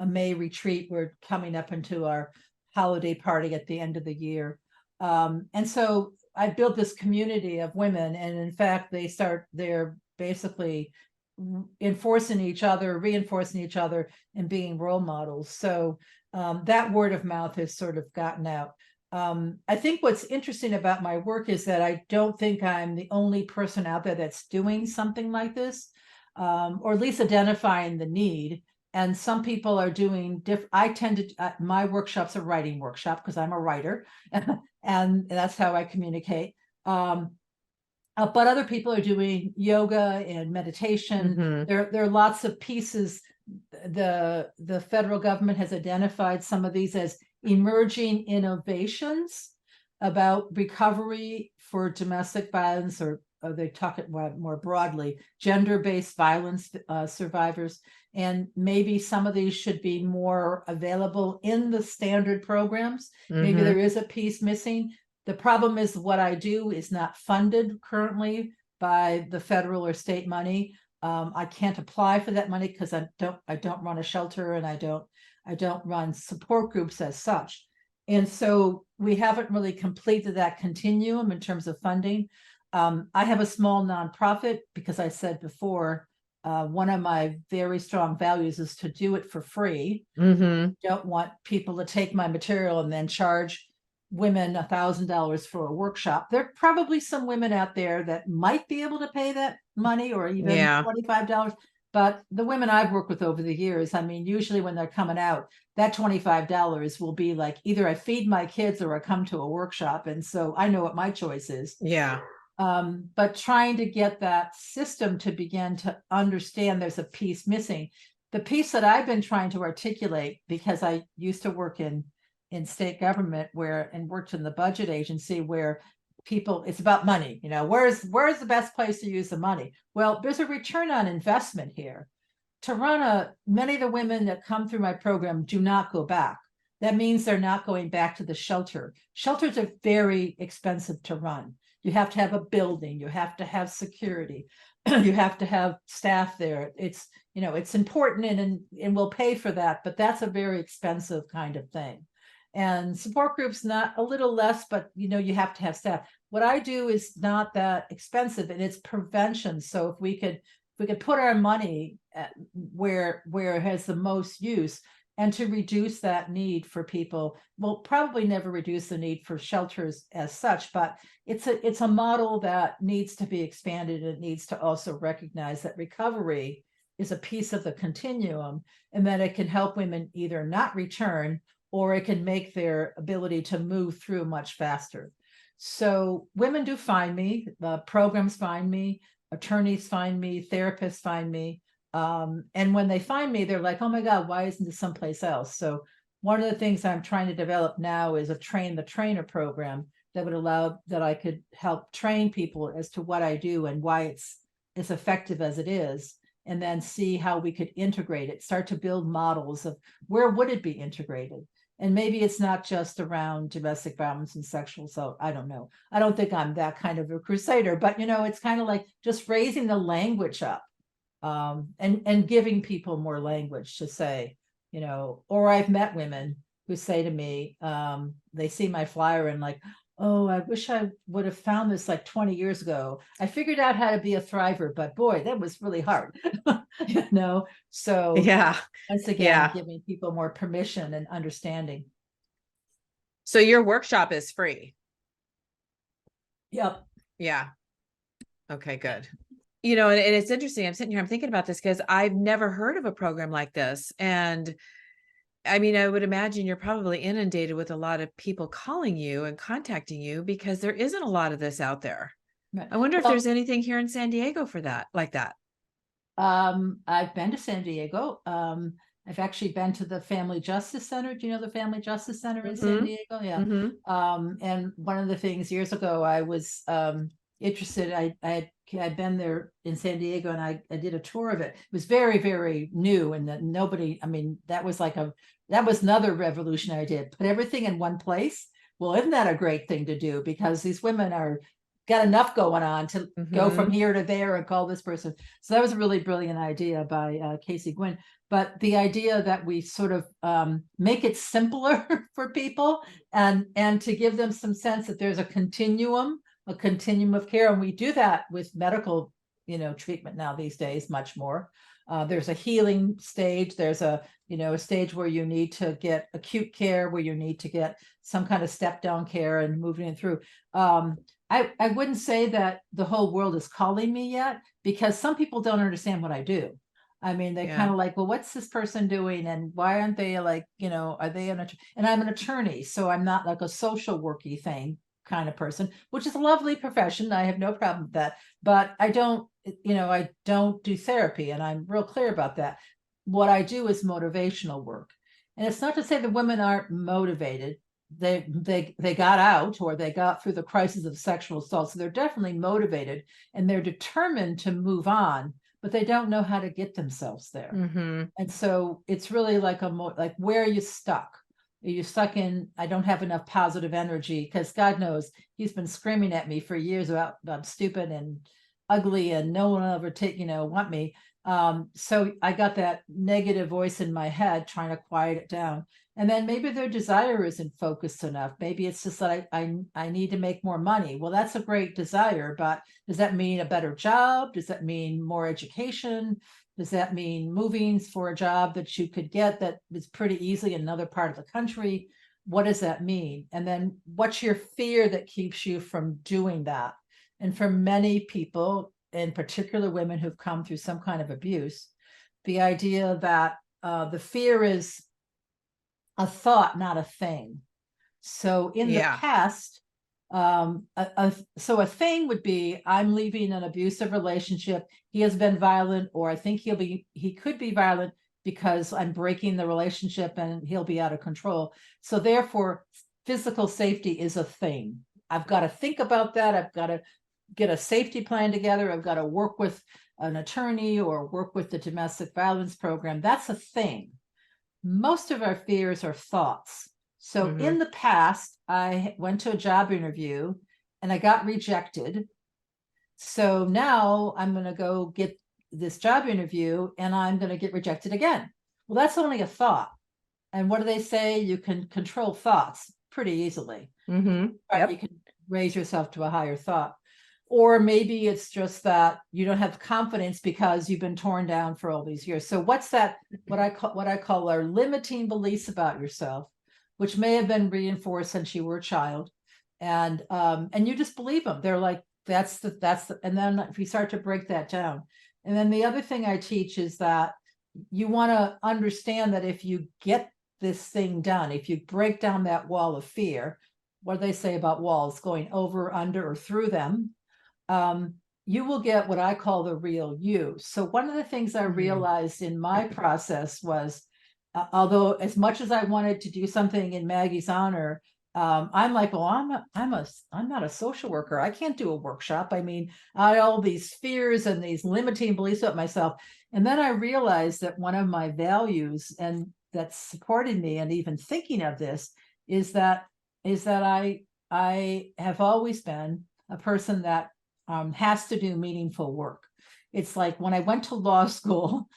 May retreat. We're coming up into our holiday party at the end of the year. And so I built this community of women, and in fact, they're basically reinforcing each other, and being role models. So that word of mouth has sort of gotten out. I think what's interesting about my work is that I don't think I'm the only person out there that's doing something like this, or at least identifying the need. And some people are doing I tend to, my workshop's a writing workshop because I'm a writer, and that's how I communicate. But other people are doing yoga and meditation. There are lots of pieces. The federal government has identified some of these as emerging innovations about recovery for domestic violence or they talk it more broadly, gender-based violence survivors. And maybe some of these should be more available in the standard programs. Maybe there is a piece missing. The problem is what I do is not funded currently by the federal or state money. I can't apply for that money because I don't run a shelter, and I don't run support groups as such. And so we haven't really completed that continuum in terms of funding. I have a small nonprofit because I said before, one of my very strong values is to do it for free. Don't want people to take my material and then charge women $1,000 for a workshop. There are probably some women out there that might be able to pay that money, or even $25. But the women I've worked with over the years, I mean, usually when they're coming out, that $25 will be like, either I feed my kids or I come to a workshop. And so I know what my choice is. Yeah. But trying to get that system to begin to understand there's a piece missing. The piece that I've been trying to articulate, because I used to work in state government and worked in the budget agency where people, it's about money, where's the best place to use the money? Well, there's a return on investment here. To run many of the women that come through my program do not go back. That means they're not going back to the shelter. Shelters are very expensive to run. You have to have a building, you have to have security, you have to have staff there. It's important, and we'll pay for that, but that's a very expensive kind of thing. And support groups, not a little less, but you have to have staff. What I do is not that expensive, and it's prevention. So if we could put our money at where it has the most use, and to reduce that need for people, we'll probably never reduce the need for shelters as such, but it's a model that needs to be expanded. It needs to also recognize that recovery is a piece of the continuum, and that it can help women either not return, or it can make their ability to move through much faster. So women do find me, programs find me, attorneys find me, therapists find me. And when they find me, they're like, oh my God, why isn't this someplace else? So one of the things I'm trying to develop now is a train the trainer program that would allow that I could help train people as to what I do and why it's as effective as it is. And then see how we could integrate it, start to build models of where would it be integrated. And maybe it's not just around domestic violence and sexual assault. I don't know. I don't think I'm that kind of a crusader, but it's kind of like just raising the language up, and giving people more language to say, or I've met women who say to me, they see my flyer and like, oh, I wish I would have found this like 20 years ago. I figured out how to be a thriver, but boy, that was really hard. So once again, giving people more permission and understanding. So your workshop is free? Yep. Yeah. Okay, good. And it's interesting. I'm sitting here, I'm thinking about this because I've never heard of a program like this. And I mean, I would imagine you're probably inundated with a lot of people calling you and contacting you because there isn't a lot of this out there. Right. I wonder if there's anything here in San Diego for that, like that. I've been to San Diego. I've actually been to the Family Justice Center. Do you know the Family Justice Center in San Diego? Yeah. And one of the things years ago, I was interested. I'd been there in San Diego, and I did a tour of it. It was very, very new, and that that was another revolution I did. Put everything in one place. Well, isn't that a great thing to do? Because these women got enough going on to go from here to there and call this person. So that was a really brilliant idea by Casey Gwynn. But the idea that we sort of make it simpler for people and to give them some sense that there's a continuum of care. And we do that with medical, treatment now these days, much more. There's a healing stage. There's a stage where you need to get acute care, where you need to get some kind of step down care and moving it through. I wouldn't say that the whole world is calling me yet, because some people don't understand what I do. I mean, they kind of like, well, what's this person doing? And why aren't they like, are they and I'm an attorney, so I'm not like a social worky thing kind of person, which is a lovely profession. I have no problem with that, but I don't do therapy, and I'm real clear about that. What I do is motivational work. And it's not to say that women aren't motivated. they got out, or they got through the crisis of sexual assault. So they're definitely motivated and they're determined to move on, but they don't know how to get themselves there. Mm-hmm. And so it's really like like, where are you stuck? Are you stuck in, I don't have enough positive energy? Because God knows he's been screaming at me for years about I'm stupid and ugly and no one will ever want me. So I got that negative voice in my head trying to quiet it down. And then maybe their desire isn't focused enough. Maybe it's just that I need to make more money. Well, that's a great desire, but does that mean a better job? Does that mean more education? Does that mean moving for a job that you could get that is pretty easily in another part of the country? What does that mean? And then what's your fear that keeps you from doing that? And for many people, in particular women who've come through some kind of abuse, the idea that the fear is a thought, not a thing. So in the past, so a thing would be, I'm leaving an abusive relationship. He has been violent, or I think he could be violent because I'm breaking the relationship and he'll be out of control. So therefore, physical safety is a thing. I've got to think about that. I've got to get a safety plan together. I've got to work with an attorney or work with the domestic violence program. That's a thing. Most of our fears are thoughts. So in the past, I went to a job interview and I got rejected. So now I'm going to go get this job interview and I'm going to get rejected again. Well, that's only a thought. And what do they say? You can control thoughts pretty easily. Right? You can raise yourself to a higher thought. Or maybe it's just that you don't have confidence because you've been torn down for all these years. So what's that, what I call our limiting beliefs about yourself, which may have been reinforced since you were a child. And you just believe them. They're like, that's the, and then if you start to break that down. And then the other thing I teach is that you want to understand that if you get this thing done, if you break down that wall of fear, what do they say about walls? Going over, under, or through them. You will get what I call the real you. So one of the things I realized in my process was, although as much as I wanted to do something in Maggie's honor, I'm like, well, I'm not a social worker. I can't do a workshop. I mean, I had all these fears and these limiting beliefs about myself. And then I realized that one of my values, and that supported me and even thinking of this, is that I have always been a person that has to do meaningful work. It's like when I went to law school,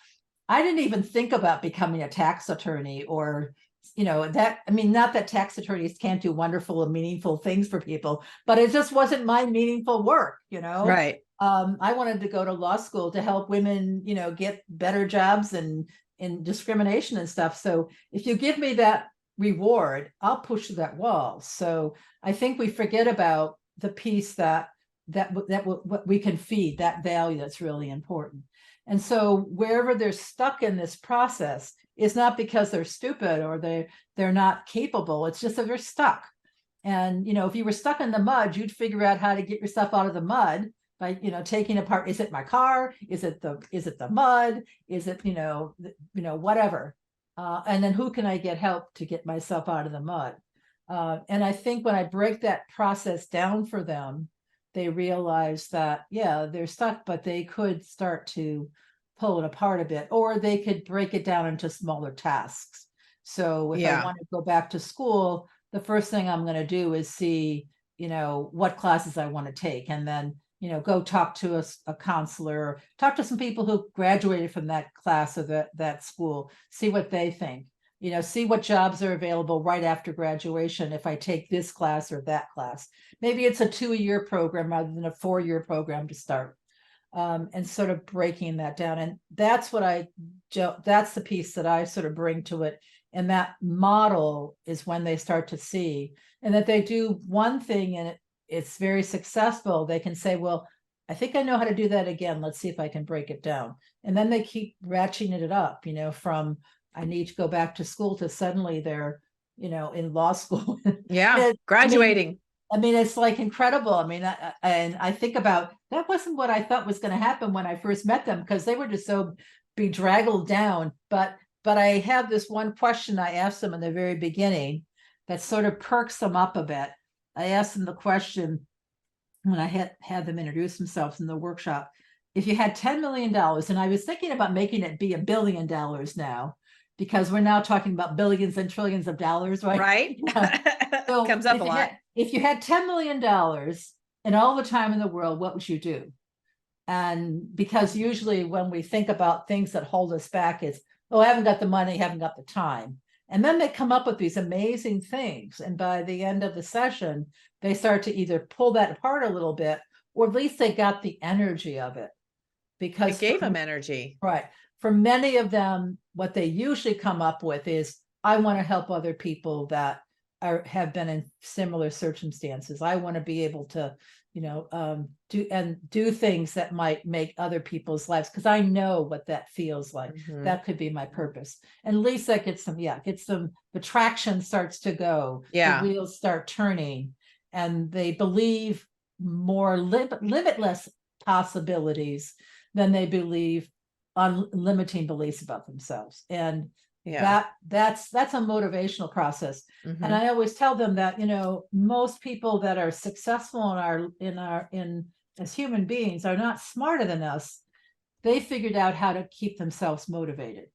I didn't even think about becoming a tax attorney or, that, I mean, not that tax attorneys can't do wonderful and meaningful things for people, but it just wasn't my meaningful work, Right. I wanted to go to law school to help women, get better jobs and in discrimination and stuff. So if you give me that reward, I'll push that wall. So I think we forget about the piece that what we can feed, that value that's really important. And so wherever they're stuck in this process, it's not because they're stupid or they're not capable. It's just that they're stuck. And if you were stuck in the mud, you'd figure out how to get yourself out of the mud by taking apart. Is it my car? Is it the mud? Is it whatever? And then who can I get help to get myself out of the mud? And I think when I break that process down for them, they realize that, yeah, they're stuck, but they could start to pull it apart a bit, or they could break it down into smaller tasks. So if I want to go back to school, the first thing I'm going to do is see, what classes I want to take. And then, go talk to a counselor, talk to some people who graduated from that class or that school, see what they think. See what jobs are available right after graduation if I take this class or that class. Maybe it's a 2-year program rather than a 4-year program to start, and sort of breaking that down. And that's that's the piece that I sort of bring to it. And that model is when they start to see, and that they do one thing and it's very successful. They can say, well, I think I know how to do that again. Let's see if I can break it down. And then they keep ratcheting it up, from I need to go back to school to suddenly they're, in law school. Yeah. Graduating. I mean, it's like incredible. I mean, and I think about, that wasn't what I thought was going to happen when I first met them, because they were just so bedraggled down. But I have this one question I asked them in the very beginning that sort of perks them up a bit. I asked them the question when I had them introduce themselves in the workshop. If you had $10 million, and I was thinking about making it be $1 billion now, because we're now talking about billions and trillions of dollars, right? Right. So Comes up a lot. If you had $10 million and all the time in the world, what would you do? And because usually when we think about things that hold us back, it's, oh, I haven't got the money, haven't got the time. And then they come up with these amazing things. And by the end of the session, they start to either pull that apart a little bit, or at least they got the energy of it. Because it gave them energy. Right. For many of them, what they usually come up with is, I want to help other people that have been in similar circumstances. I want to be able to, do things that might make other people's lives, because I know what that feels like. That could be my purpose. And at least that gets them, the traction starts to go, the wheels start turning, and they believe more limitless possibilities than they believe on limiting beliefs about themselves. And that's a motivational process. And I always tell them that, most people that are successful as human beings are not smarter than us. They figured out how to keep themselves motivated.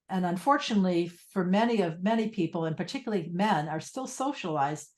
And unfortunately, for many people, and particularly men, are still socialized.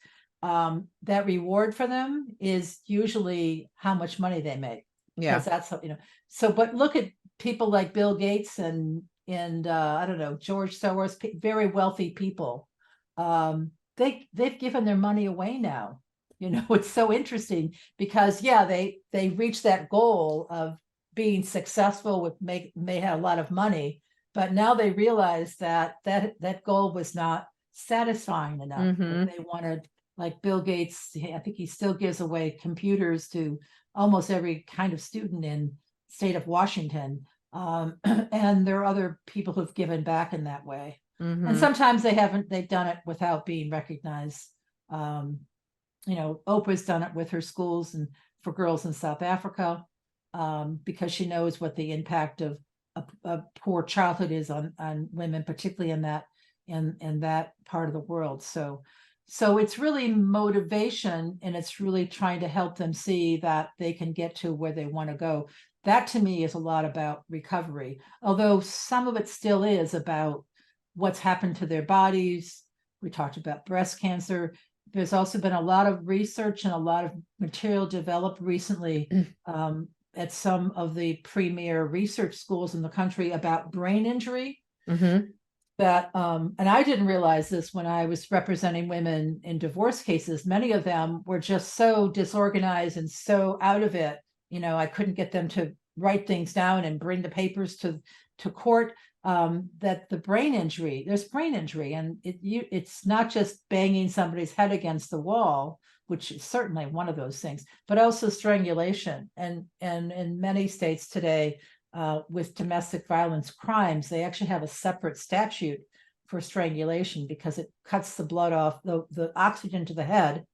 That reward for them is usually how much money they make. Yeah, because that's how, So, but look at people like Bill Gates and I don't know, George Soros, very wealthy people. They've given their money away now. It's so interesting because they reach that goal of being successful may have a lot of money, but now they realize that goal was not satisfying enough. They wanted, like Bill Gates, I think he still gives away computers to almost every kind of student in the state of Washington. And there are other people who've given back in that way. And sometimes they've done it without being recognized. Oprah's done it with her schools and for girls in South Africa, because she knows what the impact of a poor childhood is on women, particularly in that part of the world. So it's really motivation, and it's really trying to help them see that they can get to where they want to go. That to me is a lot about recovery, although some of it still is about what's happened to their bodies. We talked about breast cancer. There's also been a lot of research and a lot of material developed recently at some of the premier research schools in the country about brain injury. That and I didn't realize this when I was representing women in divorce cases. Many of them were just so disorganized and so out of it. I couldn't get them to write things down and bring the papers to court. That there's brain injury, and it's not just banging somebody's head against the wall, which is certainly one of those things, but also strangulation. And in many states today, with domestic violence crimes, they actually have a separate statute for strangulation because it cuts the blood off, the oxygen to the head.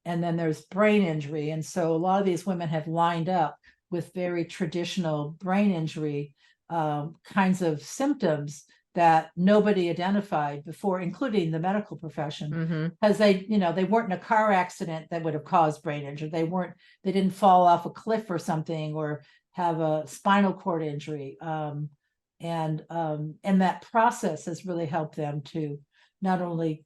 And then there's brain injury. And so a lot of these women have lined up with very traditional brain injury kinds of symptoms that nobody identified before, including the medical profession, because they weren't in a car accident that would have caused brain injury. They didn't fall off a cliff or something, or have a spinal cord injury. And that process has really helped them to not only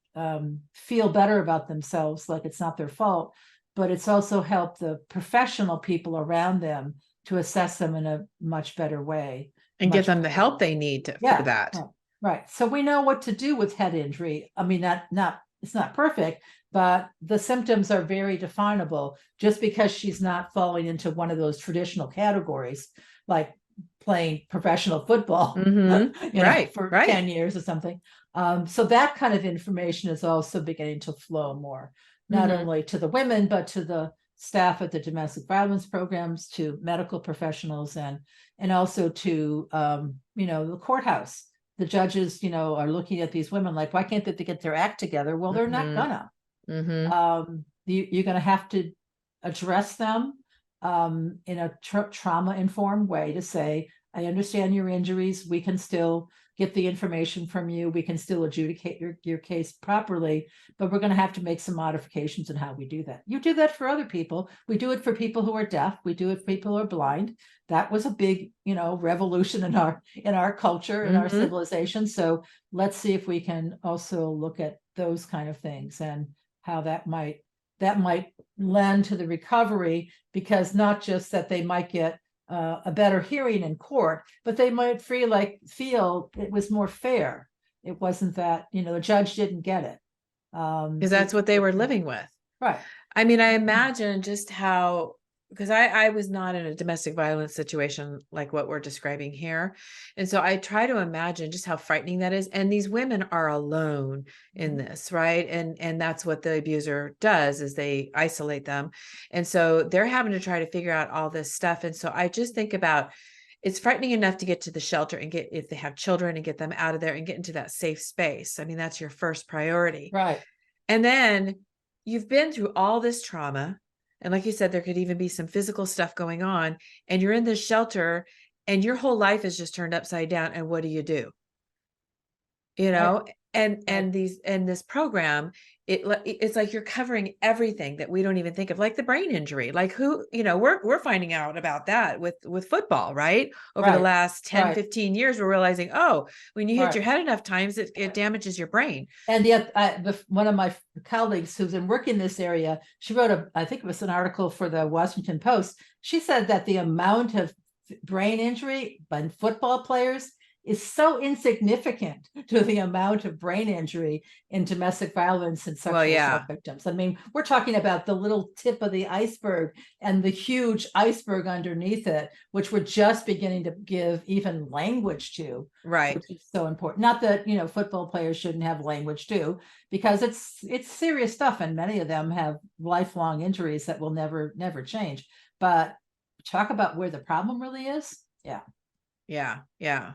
feel better about themselves, like it's not their fault, but it's also helped the professional people around them to assess them in a much better way. And give them the help they need for that. Right. So we know what to do with head injury. I mean, it's not perfect, but the symptoms are very definable. Just because she's not falling into one of those traditional categories, like playing professional football, for 10 years or something. So that kind of information is also beginning to flow more, not only to the women, but to the staff at the domestic violence programs, to medical professionals, and also to the courthouse. The judges, are looking at these women like, why can't they get their act together? Well, they're not gonna. You're gonna have to address them in a trauma-informed way to say, I understand your injuries. We can still get the information from you. We can still adjudicate your case properly, but we're going to have to make some modifications in how we do that. You do that for other people. We do it for people who are deaf. We do it for people who are blind. That was a big, revolution in our culture, in our civilization. So let's see if we can also look at those kind of things and how that might lend to the recovery, because not just that they might get a better hearing in court, but they might feel it was more fair. It wasn't that, the judge didn't get it. Because that's what they were living with. Right. I mean, I imagine just how, because I was not in a domestic violence situation like what we're describing here. And so I try to imagine just how frightening that is. And these women are alone in this, right? And that's what the abuser does, is they isolate them. And so they're having to try to figure out all this stuff. And so I just think about, it's frightening enough to get to the shelter and get, if they have children, and get them out of there and get into that safe space. I mean, that's your first priority. Right. And then you've been through all this trauma. And like you said, there could even be some physical stuff going on, and you're in this shelter and your whole life is just turned upside down. And what do? And this program, it's like you're covering everything that we don't even think of, like the brain injury, like we're finding out about that with football, right? Over the last 10, 15 years, we're realizing, oh, when you hit your head enough times, it damages your brain. And yet one of my colleagues who's been working in this area, she wrote I think it was an article for the Washington Post. She said that the amount of brain injury by football players is so insignificant to the amount of brain injury in domestic violence and sexual assault victims. I mean, we're talking about the little tip of the iceberg and the huge iceberg underneath it, which we're just beginning to give even language to. Right. Which is so important. Not that, football players shouldn't have language too, because it's serious stuff. And many of them have lifelong injuries that will never change. But talk about where the problem really is. Yeah. Yeah. Yeah.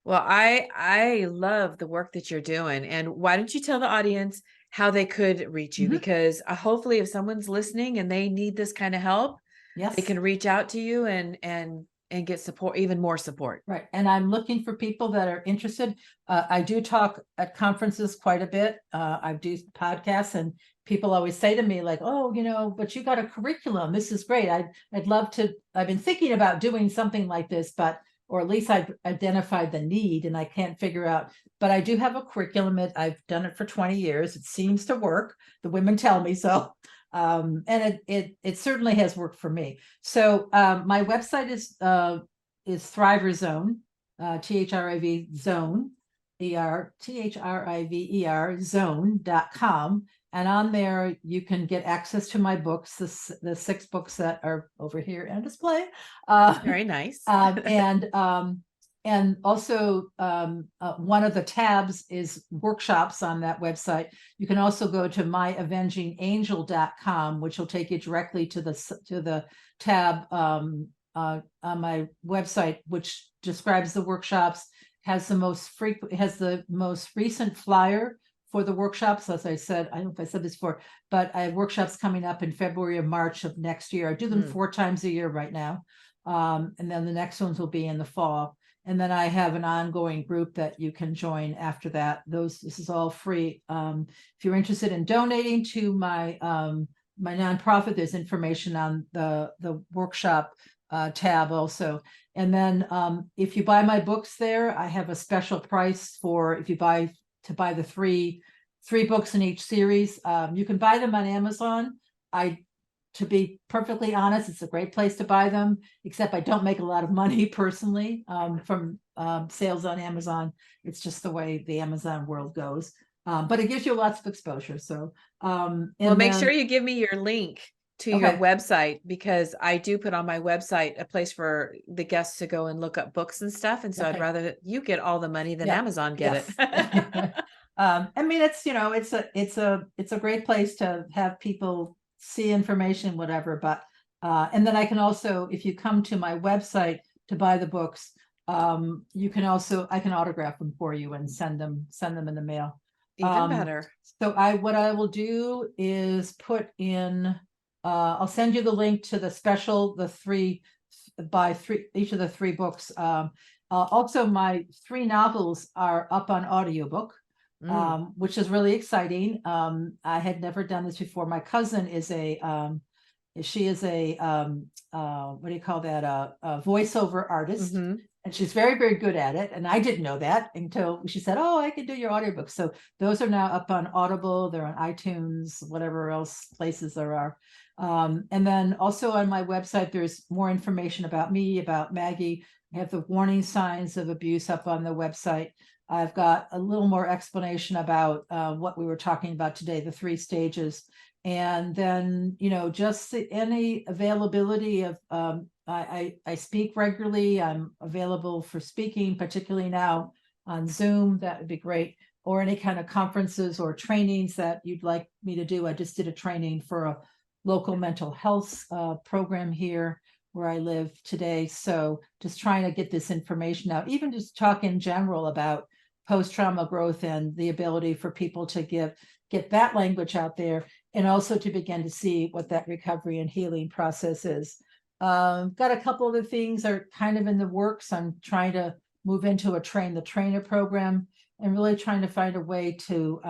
Well, I love the work that you're doing. And why don't you tell the audience how they could reach you? Because hopefully if someone's listening and they need this kind of help, they can reach out to you and get support, even more support. Right. And I'm looking for people that are interested. I do talk at conferences quite a bit. I do podcasts, and people always say to me like, oh, but you got a curriculum. This is great. I'd love to. I've been thinking about doing something like this, or at least I've identified the need and I can't figure out, but I do have a curriculum. I've done it for 20 years. It seems to work. The women tell me so. And it certainly has worked for me. So my website is Thriver Zone, THRIV Zone, THRIVER zone.com. And on there, you can get access to my books, the 6 books that are over here on display. Very nice. And also one of the tabs is workshops on that website. You can also go to myavengingangel.com, which will take you directly to the tab on my website, which describes the workshops, has the most recent flyer for the workshops. As I said, I don't know if I said this before, but I have workshops coming up in February or March of next year. I do them 4 times a year right now. And then the next ones will be in the fall. And then I have an ongoing group that you can join after that. This is all free. If you're interested in donating to my nonprofit, there's information on the workshop tab also. And then if you buy my books there, I have a special price for if you buy the three books in each series. You can buy them on Amazon. To be perfectly honest, it's a great place to buy them, except I don't make a lot of money personally from sales on Amazon. It's just the way the Amazon world goes. But it gives you lots of exposure. So make sure you give me your link to your website, because I do put on my website a place for the guests to go and look up books and stuff. And so I'd rather you get all the money than Amazon get it. I mean, it's a great place to have people see information, whatever. But and then I can also, if you come to my website to buy the books, I can autograph them for you and send them in the mail. Even better. So what I will do is put in. I'll send you the link to the 3 buy each of the 3 books. Also, my 3 novels are up on audiobook, which is really exciting. I had never done this before. My cousin is she is a what do you call that? A voiceover artist. And she's very, very good at it. And I didn't know that until she said, oh, I can do your audiobook. So those are now up on Audible. They're on iTunes, whatever else places there are. And then also on my website, there's more information about me, about Maggie. I have the warning signs of abuse up on the website. I've got a little more explanation about what we were talking about today, the 3 stages. And then, just any availability of, I speak regularly. I'm available for speaking, particularly now on Zoom. That would be great. Or any kind of conferences or trainings that you'd like me to do. I just did a training for a local mental health program here where I live today. So just trying to get this information out, even just talk in general about post-trauma growth and the ability for people to get that language out there, and also to begin to see what that recovery and healing process is. Got a couple other things are kind of in the works. I'm trying to move into a train the trainer program and really trying to find a way to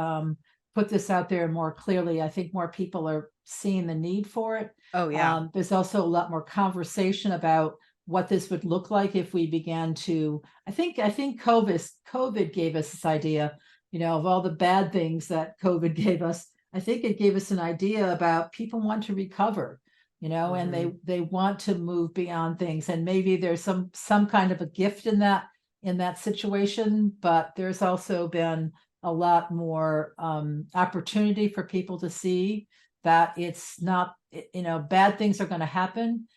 put this out there more clearly. I think more people are seeing the need for it. Oh, yeah. There's also a lot more conversation about what this would look like if we began to, I think COVID gave us this idea, of all the bad things that COVID gave us. I think it gave us an idea about people want to recover, and they want to move beyond things. And maybe there's some kind of a gift in that situation, but there's also been a lot more opportunity for people to see that it's not, bad things are going to happen.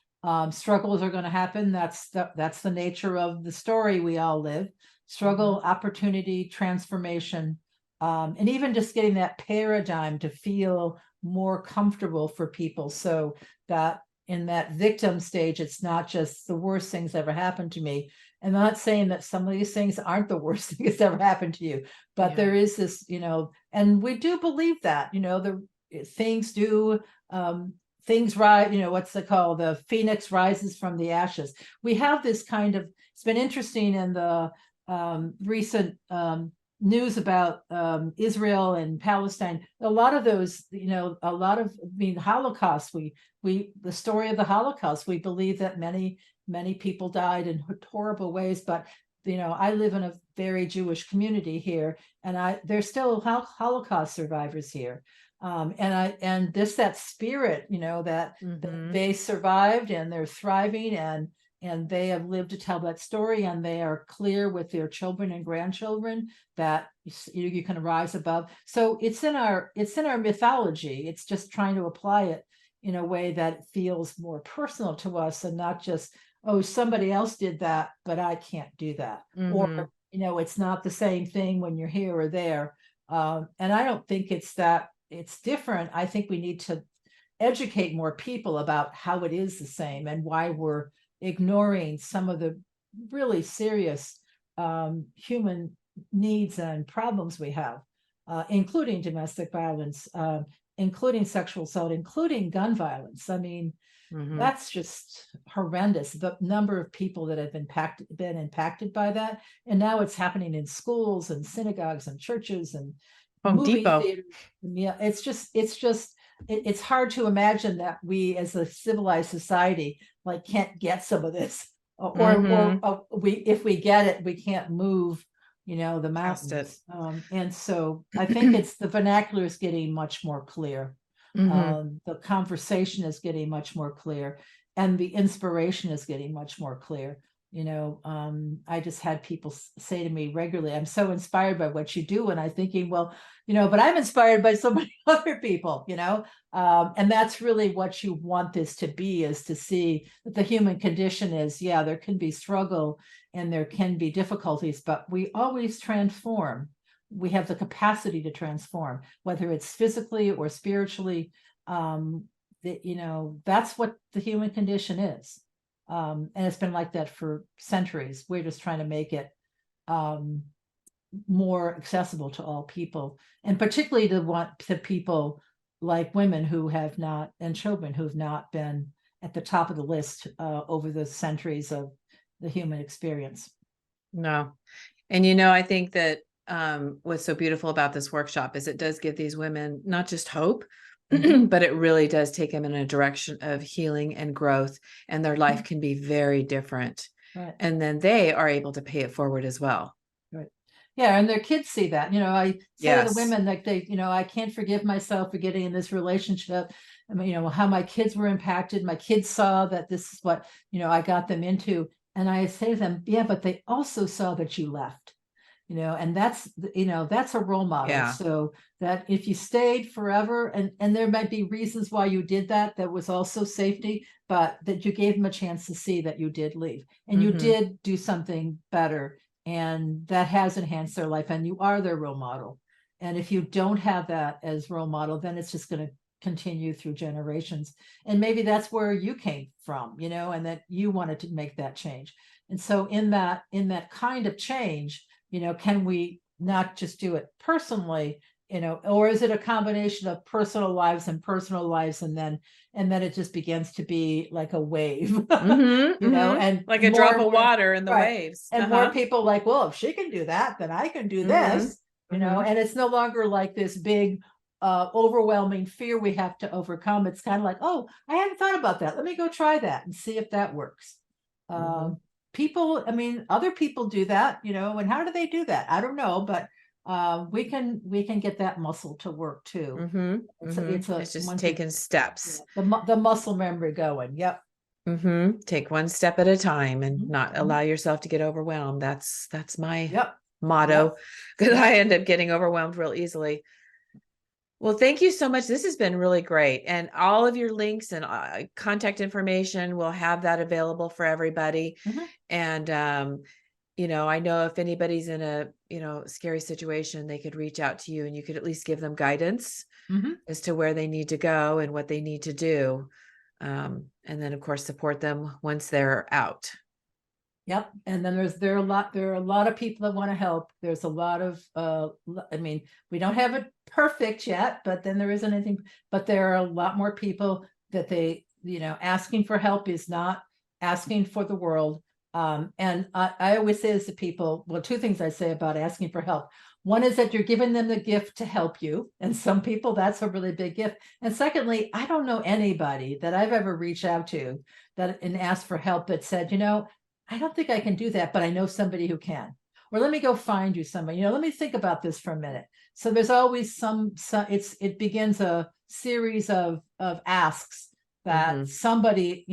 Struggles are going to happen. That's the nature of the story we all live. Struggle, opportunity, transformation, and even just getting that paradigm to feel more comfortable for people, so that in that victim stage, it's not just the worst things ever happened to me. And I'm not saying that some of these things aren't the worst thing that's ever happened to you, but there is this, and we do believe that, the things do, things rise, what's it called? The phoenix rises from the ashes. We have this kind of, it's been interesting in the recent news about Israel and Palestine. A lot of those, Holocaust, the story of the Holocaust, we believe that many people died in horrible ways, but I live in a very Jewish community here, and there's still Holocaust survivors here. And that spirit, that they survived and they're thriving, and they have lived to tell that story, and they are clear with their children and grandchildren that you can rise above. So it's in our mythology. It's just trying to apply it in a way that feels more personal to us, and not just, oh, somebody else did that, but I can't do that. Or, it's not the same thing when you're here or there. And I don't think it's that it's different. I think we need to educate more people about how it is the same and why we're ignoring some of the really serious human needs and problems we have, including domestic violence, including sexual assault, including gun violence. I mean, that's just horrendous. The number of people that have been impacted by that. And now it's happening in schools and synagogues and churches and Home Depot. Theaters. Yeah, it's hard to imagine that we as a civilized society can't get some of this, or if we get it, we can't move, the mountains. And so I think it's the vernacular is getting much more clear. The conversation is getting much more clear, and the inspiration is getting much more clear. I just had people say to me regularly, I'm so inspired by what you do. And I'm thinking, well, but I'm inspired by so many other people, and that's really what you want this to be, is to see that the human condition is, there can be struggle and there can be difficulties, but we always transform. We have the capacity to transform, whether it's physically or spiritually. That's what the human condition is. And it's been like that for centuries. We're just trying to make it more accessible to all people, and particularly to people like women who have not, and children who've not been at the top of the list over the centuries of the human experience. No. And, I think that what's so beautiful about this workshop is it does give these women not just hope, but it really does take them in a direction of healing and growth, and their life can be very different. Right. And then they are able to pay it forward as well. Right. Yeah. And their kids see that, I say to the Yes. women, like I can't forgive myself for getting in this relationship. I mean, how my kids were impacted. My kids saw that this is what, I got them into. And I say to them, yeah, but they also saw that you left, and that's a role model. Yeah. So that if you stayed forever, and there might be reasons why you did that was also safety, but that you gave them a chance to see that you did leave and you did do something better, and that has enhanced their life, and you are their role model. And if you don't have that as role model, then it's just going to continue through generations. And maybe that's where you came from, and that you wanted to make that change. And so in that kind of change, can we not just do it personally, or is it a combination of personal lives, and then it just begins to be like a wave, and like a drop of water in the waves. And more people like, well, if she can do that, then I can do this, and it's no longer like this big overwhelming fear we have to overcome. It's kind of like, oh, I hadn't thought about that. Let me go try that and see if that works. People, other people do that, and how do they do that? I don't know, but we can get that muscle to work too. It's just taking steps. The muscle memory going. Yep. Take one step at a time and not allow yourself to get overwhelmed. That's my motto, because I end up getting overwhelmed real easily. Well, thank you so much. This has been really great. And all of your links and contact information, we'll have that available for everybody. And, I know if anybody's in a, scary situation, they could reach out to you, and you could at least give them guidance as to where they need to go and what they need to do. And then of course, support them once they're out. Yep. And then there are a lot of people that want to help. There's a lot of, we don't have it perfect yet, but then there isn't anything, but there are a lot more people that asking for help is not asking for the world. And I always say this to people, well, two things I say about asking for help. One is that you're giving them the gift to help you. And some people, that's a really big gift. And secondly, I don't know anybody that I've ever reached out to and asked for help that said, I don't think I can do that, but I know somebody who can. Or let me go find you somebody. Let me think about this for a minute. So there's always it begins a series of asks that somebody,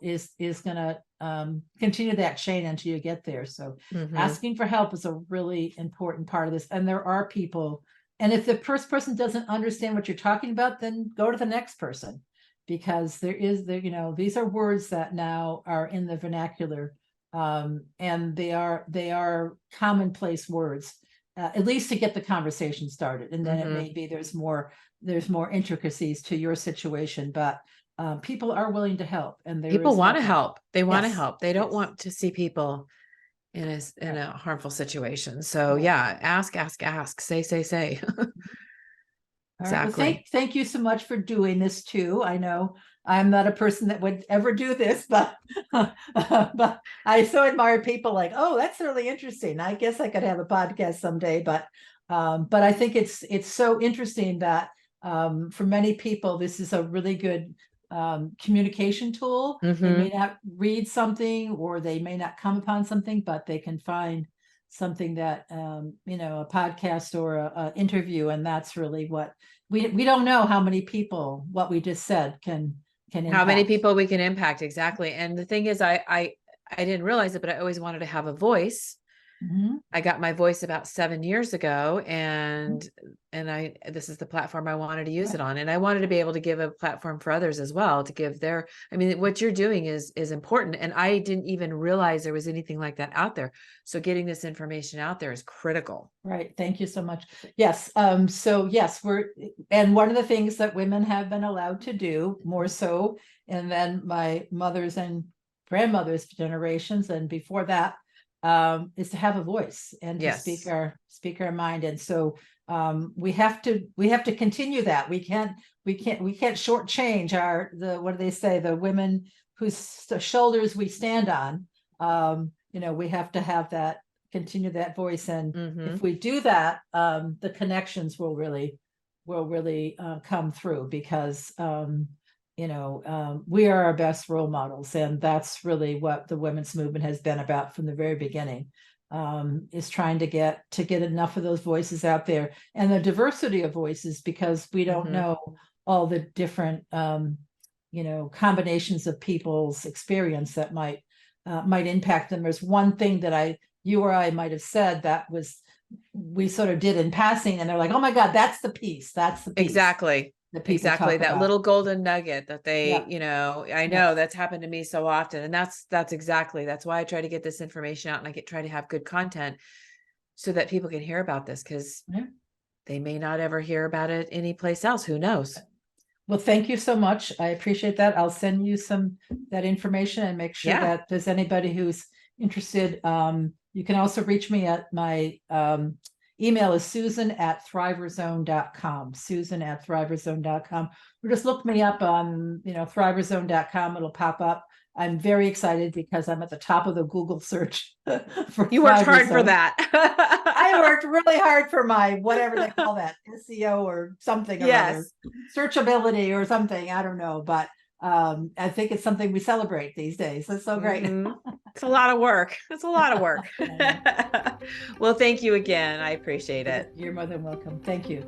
is going to continue that chain until you get there. So asking for help is a really important part of this. And there are people, and if the first person doesn't understand what you're talking about, then go to the next person, because these are words that now are in the vernacular. And they are commonplace words, at least to get the conversation started. And then it may be there's more intricacies to your situation, but people are willing to help, and people want to help. They want to help. They don't want to see people in a harmful situation. So ask, say. Exactly. Right. Well, thank you so much for doing this too. I know I'm not a person that would ever do this, but I so admire people like, oh, that's really interesting. I guess I could have a podcast someday, but I think it's so interesting that for many people, this is a really good communication tool. They may not read something, or they may not come upon something, but they can find something that a podcast or a interview, and that's really what we don't know how many people what we just said can impact. How many people we can impact. Exactly. And the thing is, I didn't realize it, but I always wanted to have a voice. I got my voice about 7 years ago, and this is the platform I wanted to use it on. And I wanted to be able to give a platform for others as well, to give what you're doing is important. And I didn't even realize there was anything like that out there. So getting this information out there is critical. Right. Thank you so much. Yes. So yes, and one of the things that women have been allowed to do more so, and then my mother's and grandmother's generations, and before that, is to have a voice and to speak our mind. And so we have to continue that. We can't shortchange what do they say? The women whose shoulders we stand on. We have to have that, continue that voice. And if we do that, the connections will really come through, because we are our best role models. And that's really what the women's movement has been about from the very beginning, is trying to get enough of those voices out there, and the diversity of voices, because we don't know all the different, combinations of people's experience that might impact them. There's one thing that you or I might have said that we sort of did in passing, and they're like, oh my God, that's the piece. Exactly. Exactly. That about. little golden nugget that they, I know that's happened to me so often. And that's why I try to get this information out, and I try to have good content so that people can hear about this, because they may not ever hear about it anyplace else. Who knows? Well, thank you so much. I appreciate that. I'll send you that information, and make sure that there's anybody who's interested. You can also reach me at my email is susan@thriverzone.com, susan@thriverzone.com. Or just look me up on, thriverzone.com. It'll pop up. I'm very excited because I'm at the top of the Google search. You worked hard for that. I worked really hard for my, whatever they call that, SEO or something, or other, searchability or something. I don't know, but I think it's something we celebrate these days. That's so great. It's a lot of work. It's a lot of work. Well, thank you again. I appreciate it. You're more than welcome. Thank you.